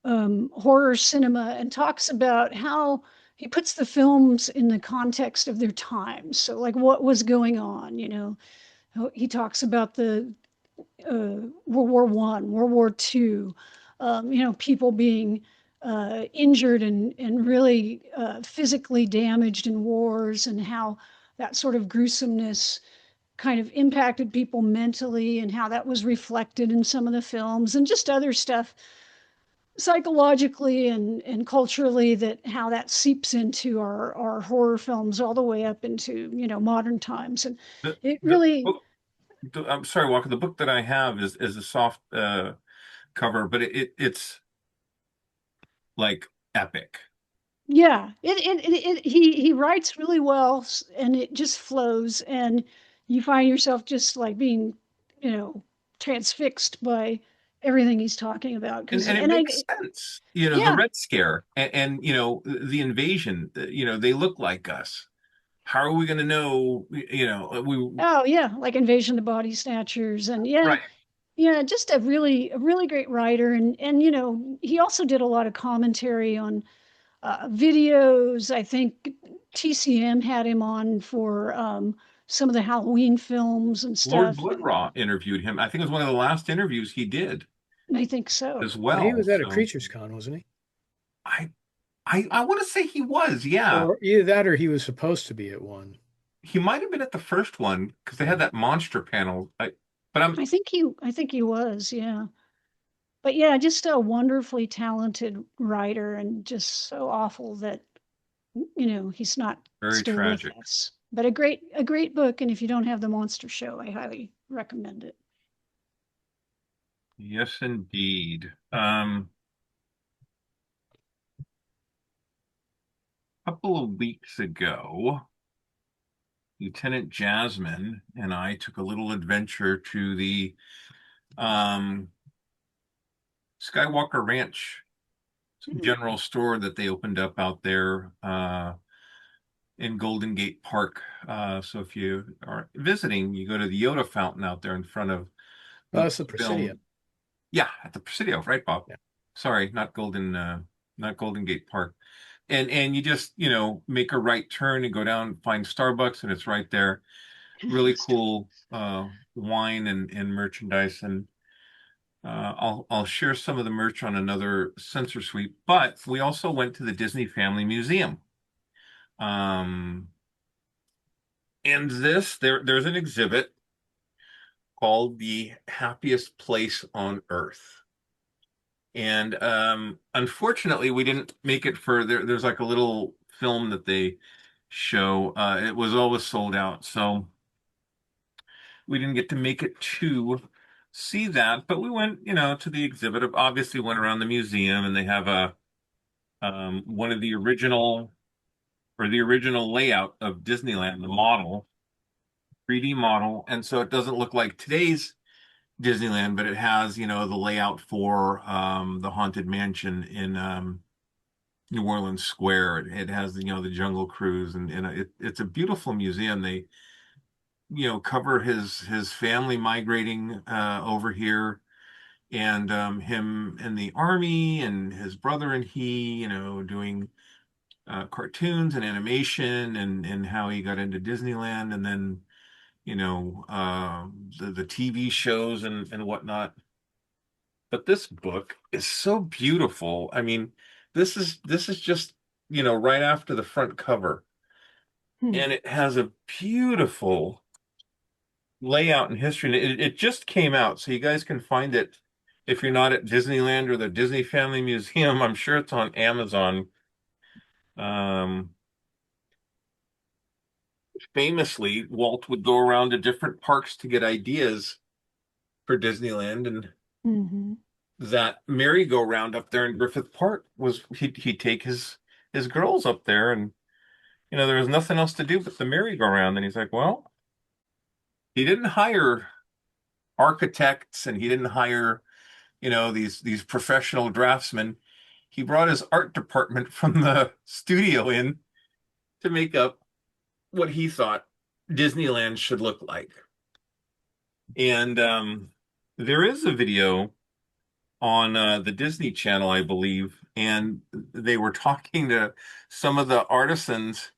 horror cinema and talks about how he puts the films in the context of their times. So, like, what was going on? He talks about the World War One, World War Two, people being injured and really physically damaged in wars, and how that sort of gruesomeness kind of impacted people mentally, and how that was reflected in some of the films, and just other stuff psychologically and culturally, that how that seeps into our horror films all the way up into modern times. And it really I'm sorry, Walker. The book that I have is a soft cover, but it's like epic. Yeah, he writes really well, and it just flows, and you find yourself just like being, transfixed by everything he's talking about. And it makes sense. The Red Scare and the invasion, they look like us. How are we going to know, Oh yeah, like Invasion of the Body Snatchers, and yeah, right. yeah, just a really great writer, and he also did a lot of commentary on videos. I think TCM had him on for some of the Halloween films and Lord stuff. Bloodraw interviewed him. I think it was one of the last interviews he did. I think so. As well. He was at a Creatures Con, wasn't he? I want to say he was, yeah. Or either that or he was supposed to be at one. He might have been at the first one because they had that monster panel. I think he was, yeah. But yeah, just a wonderfully talented writer, and just so awful that he's not very still tragic. with us. But a great book, and if you don't have the Monster Show, I highly recommend it. Yes, indeed. Couple of weeks ago, Lieutenant Jasmine and I took a little adventure to the Skywalker Ranch general store that they opened up out there in Golden Gate Park. So if you are visiting, you go to the Yoda fountain out there in front of that's the Presidio. Yeah, at the Presidio, right, Bob? Yeah. Sorry, not Golden not Golden Gate Park. And you just, make a right turn and go down, find Starbucks, and it's right there. Really cool wine and merchandise. And I'll share some of the merch on another Sensor Suite. But we also went to the Disney Family Museum. And there's an exhibit called The Happiest Place on Earth. And unfortunately, we didn't make it for there's like a little film that they show. It was always sold out, so we didn't get to make it to see that. But we went, to the exhibit. Obviously, went around the museum, and they have a one of the original or the original layout of Disneyland, the model, 3D model, and so it doesn't look like today's Disneyland, but it has, the layout for the Haunted Mansion in New Orleans Square. It has, the Jungle Cruise, and it's a beautiful museum. They, cover his family migrating over here, and him in the army, and his brother and he, doing cartoons and animation, and how he got into Disneyland, and then the TV shows and whatnot. But this book is so beautiful. I mean, this is just, right after the front cover. And it has a beautiful layout and history. And it just came out, so you guys can find it if you're not at Disneyland or the Disney Family Museum. I'm sure it's on Amazon. Famously, Walt would go around to different parks to get ideas for Disneyland, and that merry-go-round up there in Griffith Park was he'd take his girls up there, and there was nothing else to do but the merry-go-round. And he's like, well, he didn't hire architects, and he didn't hire these professional draftsmen. He brought his art department from the studio in to make up what he thought Disneyland should look like. And there is a video on the Disney Channel, I believe, and they were talking to some of the artisans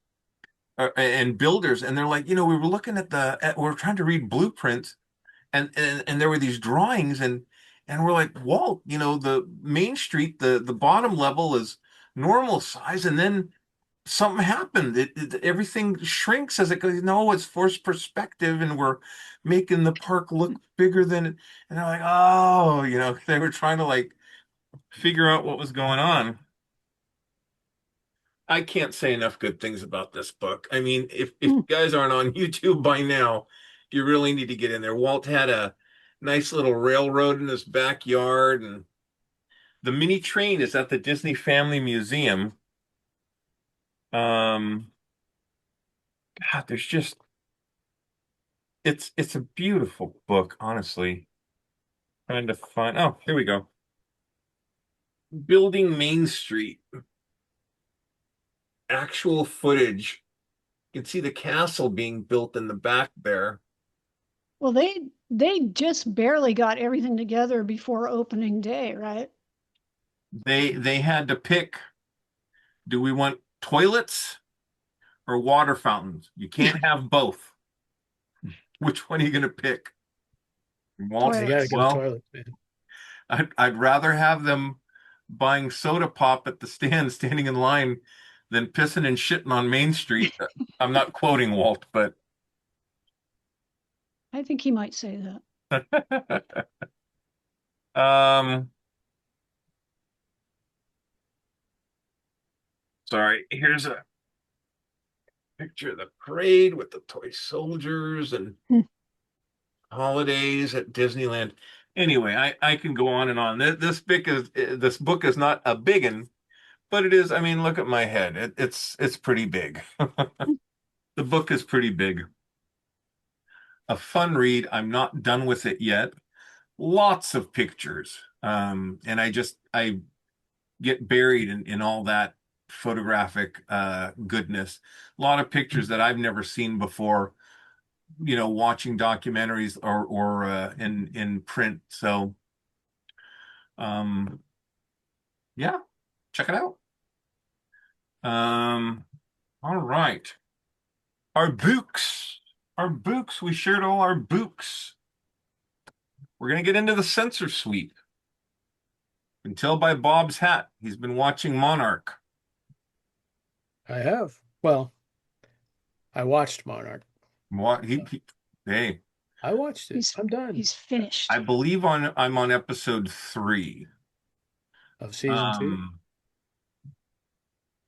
and builders, and they're like, we were looking we were trying to read blueprints, and there were these drawings, and we're like, Walt, the Main Street, the bottom level is normal size, and then something happened. Everything shrinks as it goes. No, it's forced perspective, and we're making the park look bigger than it. And they're like, oh, they were trying to like figure out what was going on. I can't say enough good things about this book. I mean, if you guys aren't on YouTube by now, you really need to get in there. Walt had a nice little railroad in his backyard, and the mini train is at the Disney Family Museum. God, there's just it's a beautiful book, honestly. Trying to find, oh, here we go. Building Main Street. Actual footage. You can see the castle being built in the back there. Well, they just barely got everything together before opening day, right? They had to pick, do we want toilets or water fountains? You can't have both. Which one are you going to pick? Walt, you gotta go toilets, man. I'd rather have them buying soda pop at the stand, standing in line, than pissing and shitting on Main Street. I'm not quoting Walt, but I think he might say that. Sorry, here's a picture of the parade with the toy soldiers and holidays at Disneyland. Anyway, I can go on and on. This book is not a big one, but it is. I mean, look at my head. It's pretty big. The book is pretty big. A fun read. I'm not done with it yet. Lots of pictures. And I get buried in all that photographic goodness. A lot of pictures that I've never seen before, watching documentaries or in print. So yeah, check it out. All right. Our books. Our books. We shared all our books. We're gonna get into the censor sweep. You can tell by Bob's hat. He's been watching Monarch. I have. Well, I watched Monarch. What hey. I watched it. I'm done. He's finished. I believe I'm on episode 3 of season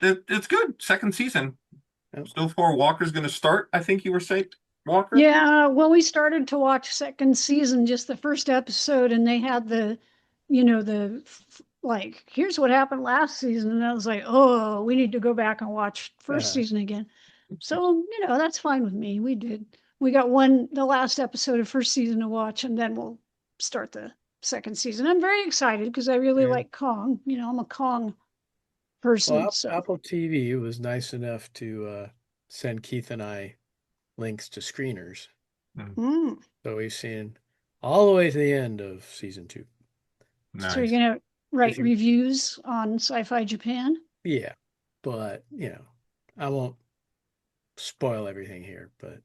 2. It's good. Second season. Yep. So far, Walker's going to start. I think you were saying, Walker. Yeah, well, we started to watch second season, just the first episode, and they had like, here's what happened last season, and I was like, oh, we need to go back and watch first season again. So, that's fine with me. We did. We got the last episode of first season to watch, and then we'll start the second season. I'm very excited because I really like Kong. I'm a Kong person. Well, So. Apple TV was nice enough to send Keith and I links to screeners. Mm. So we've seen all the way to the end of season 2. Nice. So you're going to write reviews on Sci-Fi Japan? Yeah, but, I won't spoil everything here, but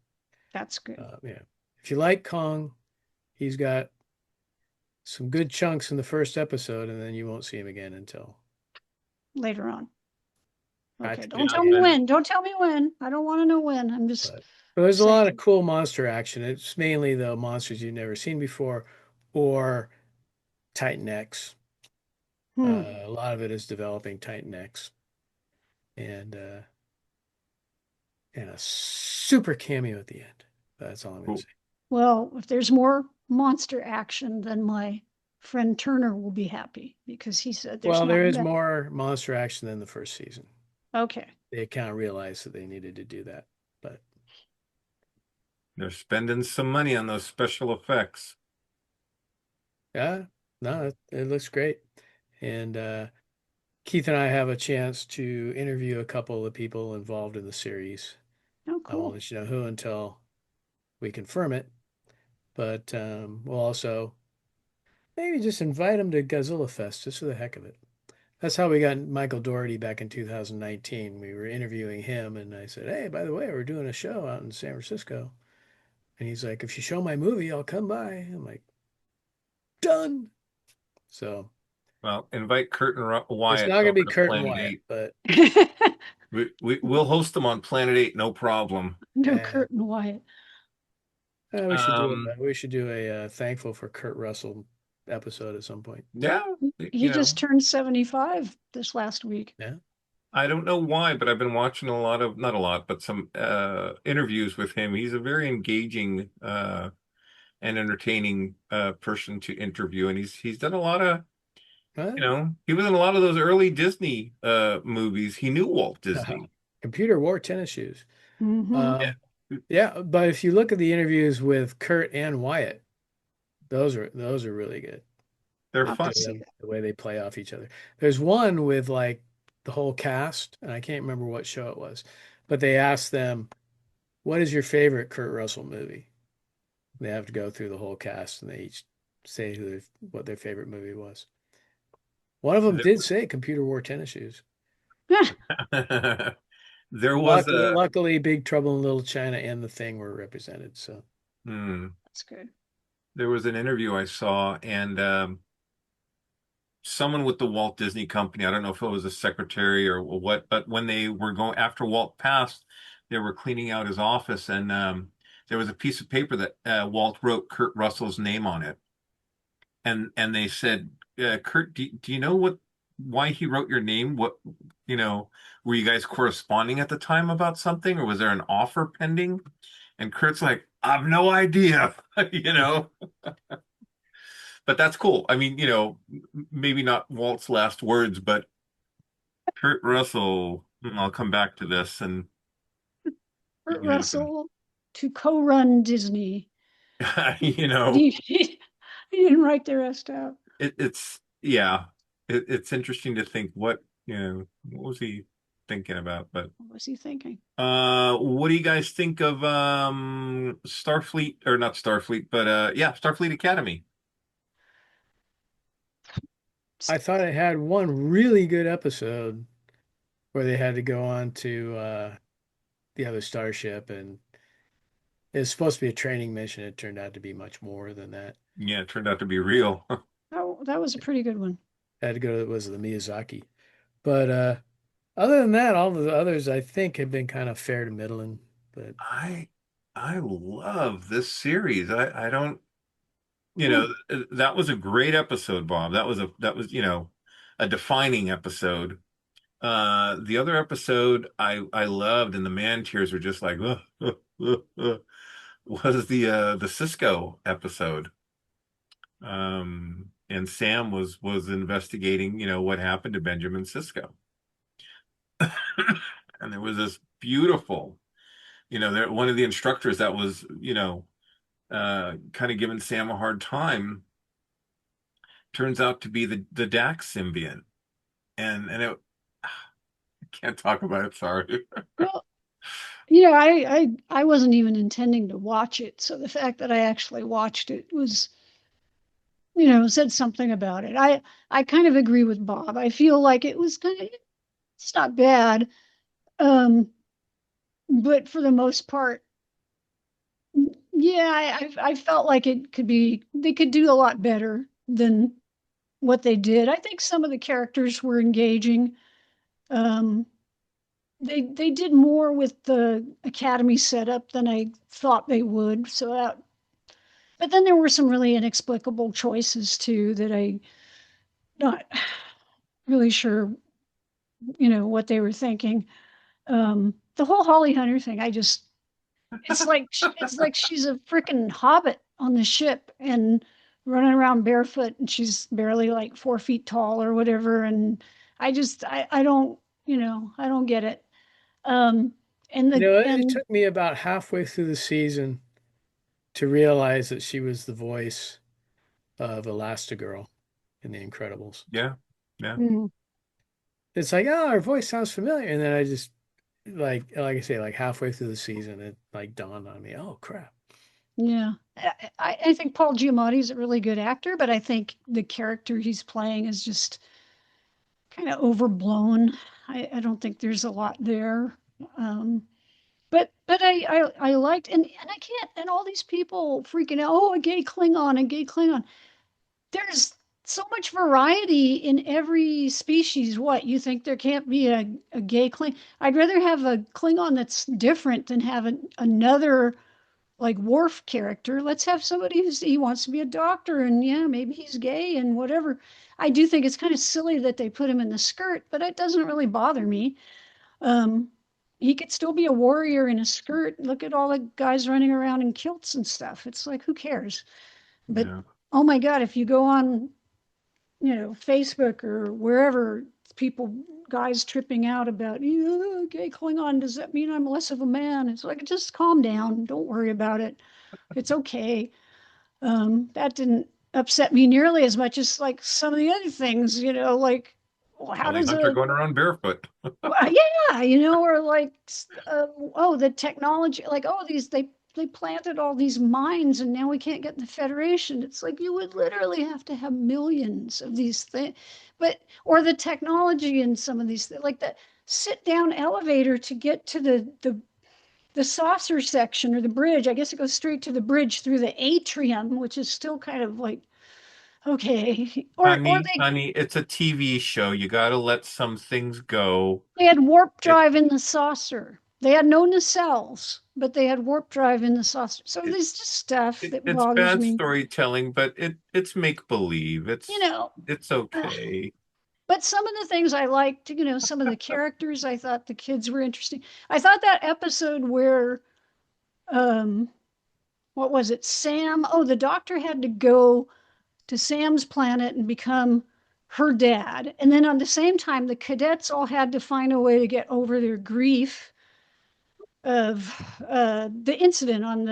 that's good. Yeah. If you like Kong, he's got some good chunks in the first episode, and then you won't see him again until later on. Okay, don't tell me when. Don't tell me when. I don't want to know when. I'm just. But there's a lot of cool monster action. It's mainly the monsters you've never seen before, or Titan X. A lot of it is developing Titan X, and a super cameo at the end. That's all I'm going to say. Well, if there's more monster action, then my friend Turner will be happy because he said there's. Well, there is more monster action than the first season. Okay. They kind of realized that they needed to do that, but they're spending some money on those special effects. Yeah, no, it looks great. And Keith and I have a chance to interview a couple of the people involved in the series. Oh, cool. I won't let you know who until we confirm it, but we'll also maybe just invite them to Godzilla Fest just for the heck of it. That's how we got Michael Dougherty back in 2019. We were interviewing him, and I said, hey, by the way, we're doing a show out in San Francisco. And he's like, if you show my movie, I'll come by. I'm like, done. So, well, invite Kurt and Wyatt. It's not going to be Kurt and Wyatt, but we'll host them on Planet 8, no problem. No, Kurt and Wyatt. We should do a thankful for Kurt Russell episode at some point. Yeah, he just turned 75 this last week. Yeah, I don't know why, but I've been watching not a lot, but some interviews with him. He's a very engaging and entertaining person to interview, and he's done a lot of, he was in a lot of those early Disney movies. He knew Walt Disney. Computer wore tennis shoes. Mm-hmm. Yeah, but if you look at the interviews with Kurt and Wyatt, those are really good. They're fun. The way they play off each other. There's one with like the whole cast, and I can't remember what show it was, but they asked them, what is your favorite Kurt Russell movie? They have to go through the whole cast, and they each say what their favorite movie was. One of them did say Computer Wore Tennis Shoes. There was luckily Big Trouble in Little China and The Thing were represented, so that's good. There was an interview I saw, and someone with the Walt Disney Company, I don't know if it was a secretary or what, but when they were going after Walt passed, they were cleaning out his office, and there was a piece of paper that Walt wrote Kurt Russell's name on it, and they said, Kurt, do you know why he wrote your name? What, were you guys corresponding at the time about something, or was there an offer pending? And Kurt's like, I have no idea, But that's cool. I mean, maybe not Walt's last words, but Kurt Russell, I'll come back to this. And Kurt Russell to co-run Disney. He didn't write the rest out. It's interesting to think what was he thinking about? But what was he thinking? What do you guys think of Starfleet, or not Starfleet, but Starfleet Academy? I thought it had one really good episode where they had to go on to the other starship, and it was supposed to be a training mission. It turned out to be much more than that. Yeah, it turned out to be real. Oh, that was a pretty good one. Had to go to was the Miyazaki, but other than that, all the others I think have been kind of fair to middling. But I I love this series. I don't, Hmm. that was a great episode, Bob. That was a defining episode. The other episode I loved, and the man tears were just like was the Cisco episode. And Sam was investigating, what happened to Benjamin Cisco. And there was this beautiful, one of the instructors that was, kind of giving Sam a hard time, turns out to be the Dax symbiont. And it I can't talk about it, sorry. Well, I wasn't even intending to watch it, so the fact that I actually watched it was, said something about it. I kind of agree with Bob. I feel like it was it's not bad, um, but for the most part, yeah, I felt like they could do a lot better than what they did. I think some of the characters were engaging. Um, they did more with the academy setup than I thought they would. But then there were some really inexplicable choices too that I not really sure, what they were thinking. The whole Holly Hunter thing, it's like she's a freaking hobbit on the ship and running around barefoot, and she's barely like 4 feet tall or whatever. And I don't, I don't get it. Um, and the it and took me about halfway through the season to realize that she was the voice of Elastigirl in The Incredibles. Yeah, yeah. mm, It's like, oh, her voice sounds familiar, and then I just like I say, like halfway through the season, it like dawned on me, oh crap. yeah, I think Paul Giamatti is a really good actor, but I think the character he's playing is just kind of overblown. I don't think there's a lot there. Um, but I liked, and I can't, and all these people freaking out, oh, a gay Klingon. There's so much variety in every species. What, you think there can't be a gay Klingon? I'd rather have a Klingon that's different than have another like Worf character. Let's have somebody he wants to be a doctor, and yeah, maybe he's gay and whatever. I do think it's kind of silly that they put him in the skirt, but it doesn't really bother me. Um, he could still be a warrior in a skirt. Look at all the guys running around in kilts and stuff. It's like, who cares? But Yeah. oh my God, if you go on, Facebook or wherever, people, guys tripping out about, gay Klingon, does that mean I'm less of a man? It's like, just calm down. Don't worry about it. It's okay. That didn't upset me nearly as much as like some of the other things, like, well, how Holly does Hunter going around barefoot. yeah, or like, oh, the technology, like, oh, they planted all these mines and now we can't get in the Federation. It's like you would literally have to have millions of these things, or the technology in some of these things, like the sit down elevator to get to the saucer section or the bridge. I guess it goes straight to the bridge through the atrium, which is still kind of like, okay, or Honey, it's a TV show. You got to let some things go. they had warp It, drive in the saucer. They had no nacelles, but they had warp drive in the saucer. So it, there's just stuff that it's bothers bad me. storytelling, but it's make believe. You know, It's uh, okay. but some of the things I liked, some of the characters, I thought the kids were interesting. I thought that episode where, um, what was it? Sam, oh, the doctor had to go to Sam's planet and become her dad. And then on the same time, the cadets all had to find a way to get over their grief of the incident on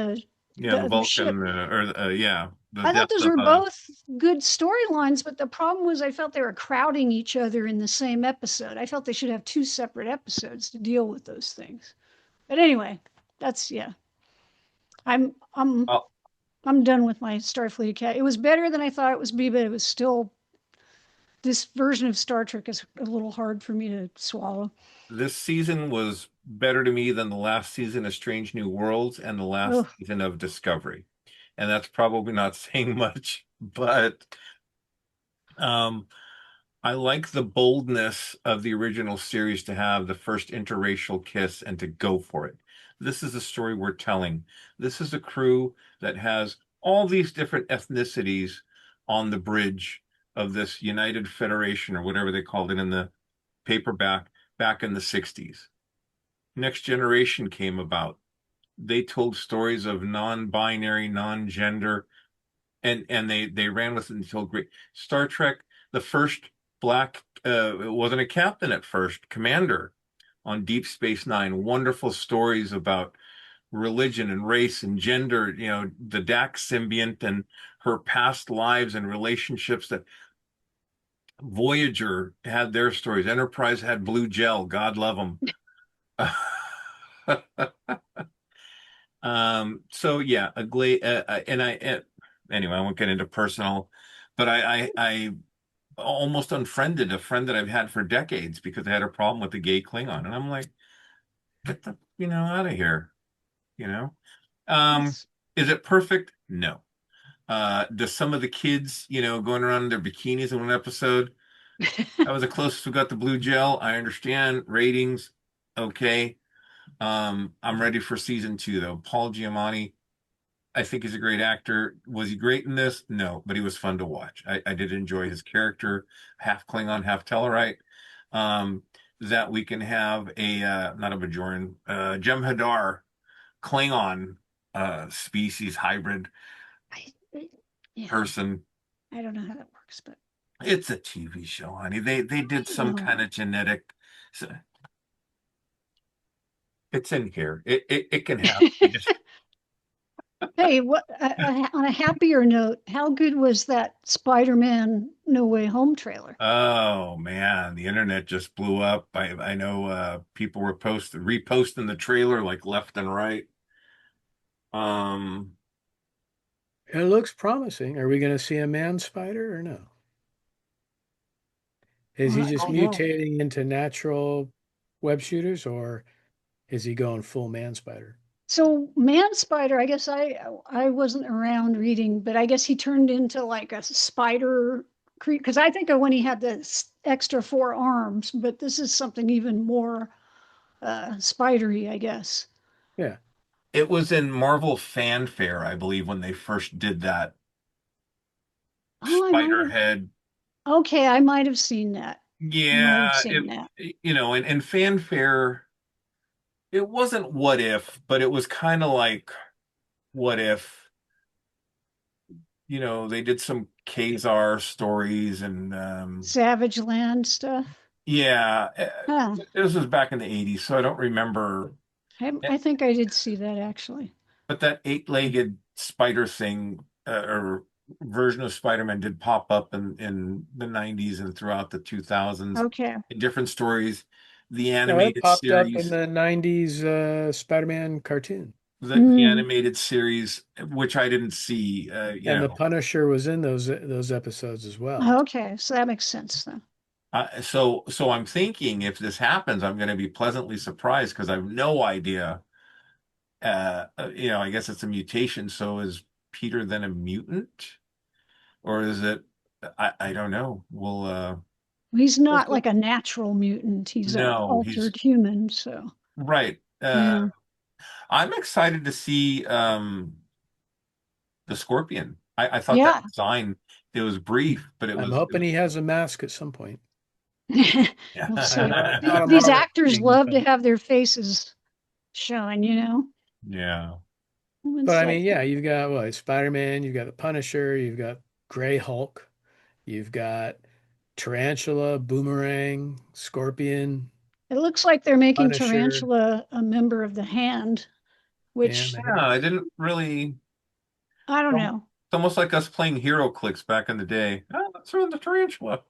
Yeah, the the other ship. Vulcan, yeah, the I thought death those of were both good storylines, but the problem was I felt they were crowding each other in the same episode. I felt they should have two separate episodes to deal with those things. But anyway, that's yeah. I'm I'm oh, I'm done with my Starfleet Academy. It was better than I thought it was be, but it was still this version of Star Trek is a little hard for me to swallow. This season was better to me than the last season of Strange New Worlds and the last Oh, season of Discovery. And that's probably not saying much, but um, I like the boldness of the original series to have the first interracial kiss and to go for it. This is a story we're telling. This is a crew that has all these different ethnicities on the bridge of this United Federation or whatever they called it in the paperback back in the 60s. Next Generation came about. They told stories of non-binary, non-gender, and they ran with it until great. Star Trek, the first black, it wasn't a captain at first, commander on Deep Space Nine. Wonderful stories about religion and race and gender. You know, the Dax symbiont and her past lives and relationships. That Voyager had their stories. Enterprise had Blue Gel. God love them. So yeah, and anyway, I won't get into personal, but I almost unfriended a friend that I've had for decades because I had a problem with the gay Klingon, and I'm like, get the out of here, you know. Um, yes. is it perfect? No. Does some of the kids, going around in their bikinis in one episode? That was the closest we got to Blue Gel. I understand ratings, okay. I'm ready for season 2 though. Paul Giamatti, I think he's a great actor. Was he great in this? No, but he was fun to watch. I did enjoy his character, half Klingon, half Tellarite. Um, that we can have a not a Bajoran, Jem'Hadar Klingon species hybrid I, yeah, person. I don't know how that works, but It's a TV show, honey. They did I some kind know. of genetic. So it's in here. It can happen. Hey, what on a happier note, how good was that Spider-Man No Way Home trailer? Oh man, the internet just blew up. I know people were reposting the trailer like left and right. Um It looks promising. Are we going to see a man spider or no? Is he I just don't know. mutating into natural web shooters, or is he going full man spider? So Man Spider, I guess I wasn't around reading, but I guess he turned into like a spider creature because I think of when he had the extra 4 arms, but this is something even more spidery, I guess. Yeah. It was in Marvel Fanfare, I believe, when they first did that Oh, I might spider have. head. Okay, I might have seen that. I might have Yeah, seen that. and Fanfare, it wasn't what if, but it was kind of like what if, they did some Kazar stories and Savage Land stuff. yeah, Huh. this was back in the 80s, so I don't remember. I think I did see that actually. But that eight-legged spider thing, or version of Spider-Man did pop up in the 90s and throughout the 2000s Okay. in different stories. The No, it animated popped up in series, the 90s Spider-Man cartoon. the Mm. animated series, which I didn't see, And the Punisher was in those episodes as well. Okay, so that makes sense then. so I'm thinking if this happens, I'm going to be pleasantly surprised because I have no idea. I guess it's a mutation. So is Peter then a mutant? Or is it? I don't know. He's We'll not see. like a natural mutant. He's a No, he's altered human. So right. yeah, I'm excited to see the Scorpion. I thought that yeah. design, it was brief, but I'm hoping he has a mask at some point. We'll I'm see. not a These Marvel actors king, love to have their faces showing. yeah. but It's I like mean, yeah, you've got what, Spider-Man, you've got the Punisher, you've got Gray Hulk, you've got Tarantula, Boomerang, Scorpion, it looks like they're making Punisher, Tarantula a member of the Hand, and which the Yeah, I Hand. didn't really. I don't know. It's almost like us playing Hero Clicks back in the day. Oh, let's run the tarantula.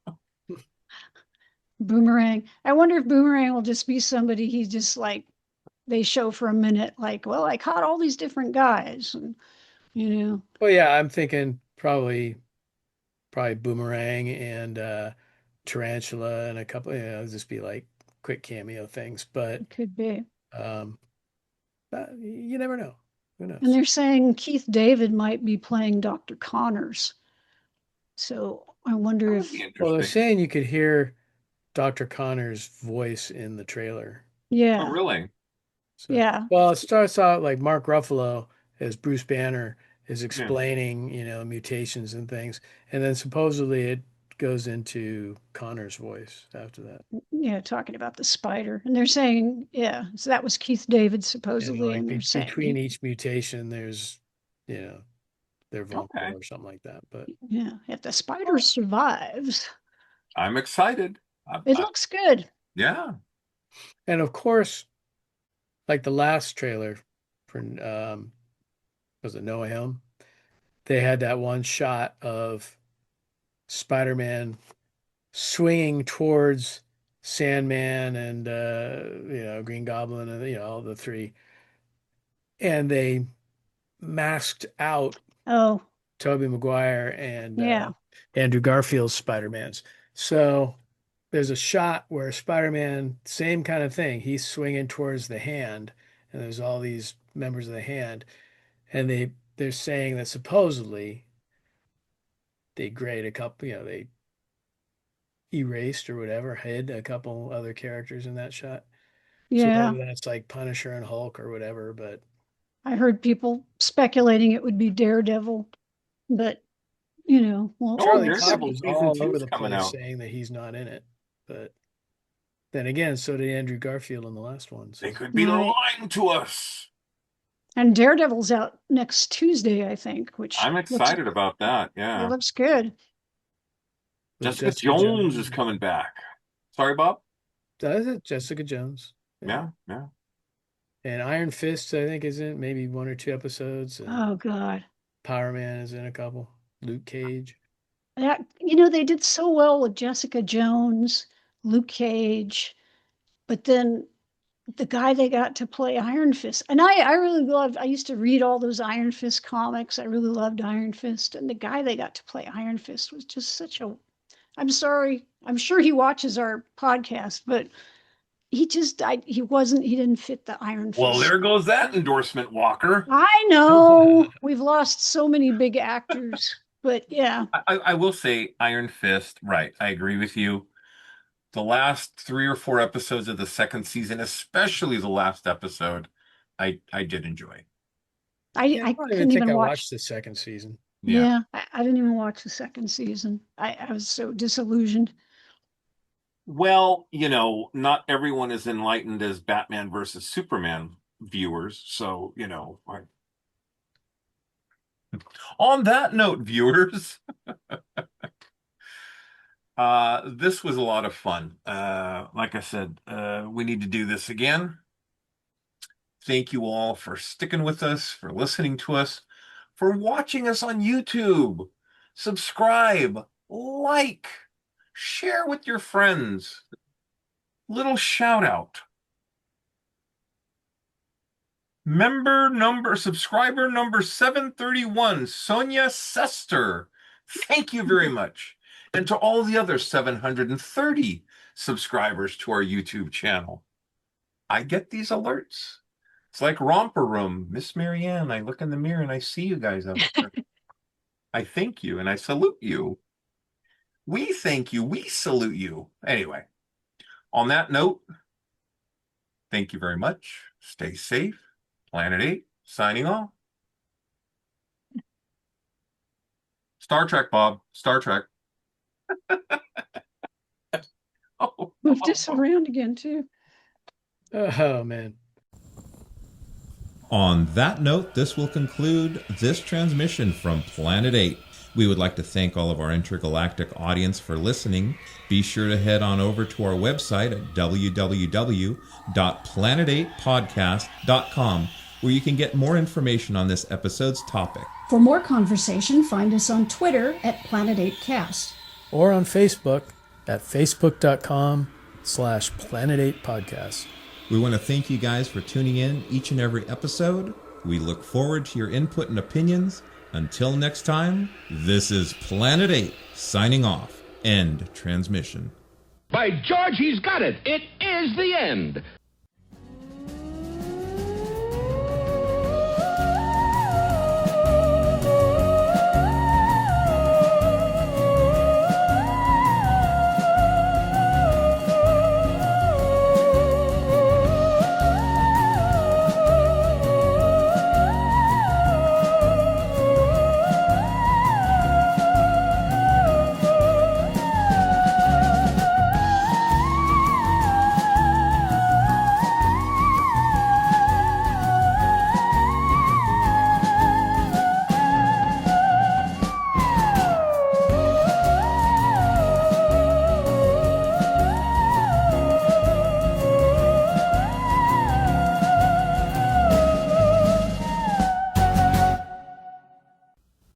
Boomerang. I wonder if Boomerang will just be somebody he just like they show for a minute, like, well, I caught all these different guys, and you know. Well, yeah, I'm thinking probably Boomerang and tarantula and a couple, just be like quick cameo things. But It could be. you never know. Who knows? And they're saying Keith David might be playing Dr. Connors. So I wonder if. Well, they're saying you could hear Dr. Connor's voice in the trailer. Yeah. Oh, really? So, yeah. Well, it starts out like Mark Ruffalo as Bruce Banner is explaining, mutations and things. And then supposedly it goes into Connor's voice after that. Yeah, talking about the spider. And they're saying, so that was Keith David supposedly. And they're saying between each mutation, there's, they're vulnerable or something like that. But yeah, if the spider survives. I'm excited. It looks good. Yeah. And of course, like the last trailer for was it No Way Home? They had that one shot of Spider-Man swinging towards Sandman and Green Goblin and all the three, and they masked out Tobey Maguire and Andrew Garfield's Spider-Mans. So there's a shot where Spider-Man, same kind of thing. He's swinging towards the hand, and there's all these members of the hand, and they're saying that supposedly they grade a couple, they erased or whatever, hid a couple other characters in that shot. Yeah. So maybe that's like Punisher and Hulk or whatever, but I heard people speculating it would be Daredevil, but well, Charlie Cox all over the place saying that he's not in it. But then again, so did Andrew Garfield in the last one. So. They could be lying to us. And Daredevil's out next Tuesday, I think, which I'm excited about that. Yeah. It looks good. Jessica Jones is coming back. Sorry, Bob? Is it Jessica Jones? Yeah. And Iron Fist, I think, is in maybe 1 or 2 episodes. Oh, God. Power Man is in a couple. Luke Cage. That they did so well with Jessica Jones, Luke Cage, but then the guy they got to play Iron Fist, and I really loved. I used to read all those Iron Fist comics. I really loved Iron Fist, and the guy they got to play Iron Fist was just such a. I'm sorry. I'm sure he watches our podcast, but he didn't fit the Iron Fist. Well, there goes that endorsement, Walker. I know. We've lost so many big actors. But yeah, I will say Iron Fist, right. I agree with you. The last 3 or 4 episodes of the second season, especially the last episode, I did enjoy. I couldn't even watch the second season. Yeah, I didn't even watch the second season. I was so disillusioned. Well, not everyone is enlightened as Batman versus Superman viewers. So, on that note, viewers, this was a lot of fun. Like I said, we need to do this again. Thank you all for sticking with us, for listening to us, for watching us on YouTube. Subscribe, like, share with your friends. Little shout out. Subscriber number 731, Sonia Sester. Thank you very much. And to all the other 730 subscribers to our YouTube channel. I get these alerts. It's like Romper Room. Miss Marianne, I look in the mirror and I see you guys out there. I thank you and I salute you. We thank you. We salute you. Anyway, on that note, thank you very much. Stay safe. Planet 8, signing off. Star Trek, Bob. Star Trek. Move this around again, too. Oh, man. On that note, this will conclude this transmission from Planet 8. We would like to thank all of our intergalactic audience for listening. Be sure to head on over to our website at www.planet8podcast.com, where you can get more information on this episode's topic. For more conversation, find us on Twitter at Planet8Cast. Or on Facebook at facebook.com/Planet8Podcast. We want to thank you guys for tuning in each and every episode. We look forward to your input and opinions. Until next time, this is Planet 8 signing off. End transmission. By George, he's got it. It is the end.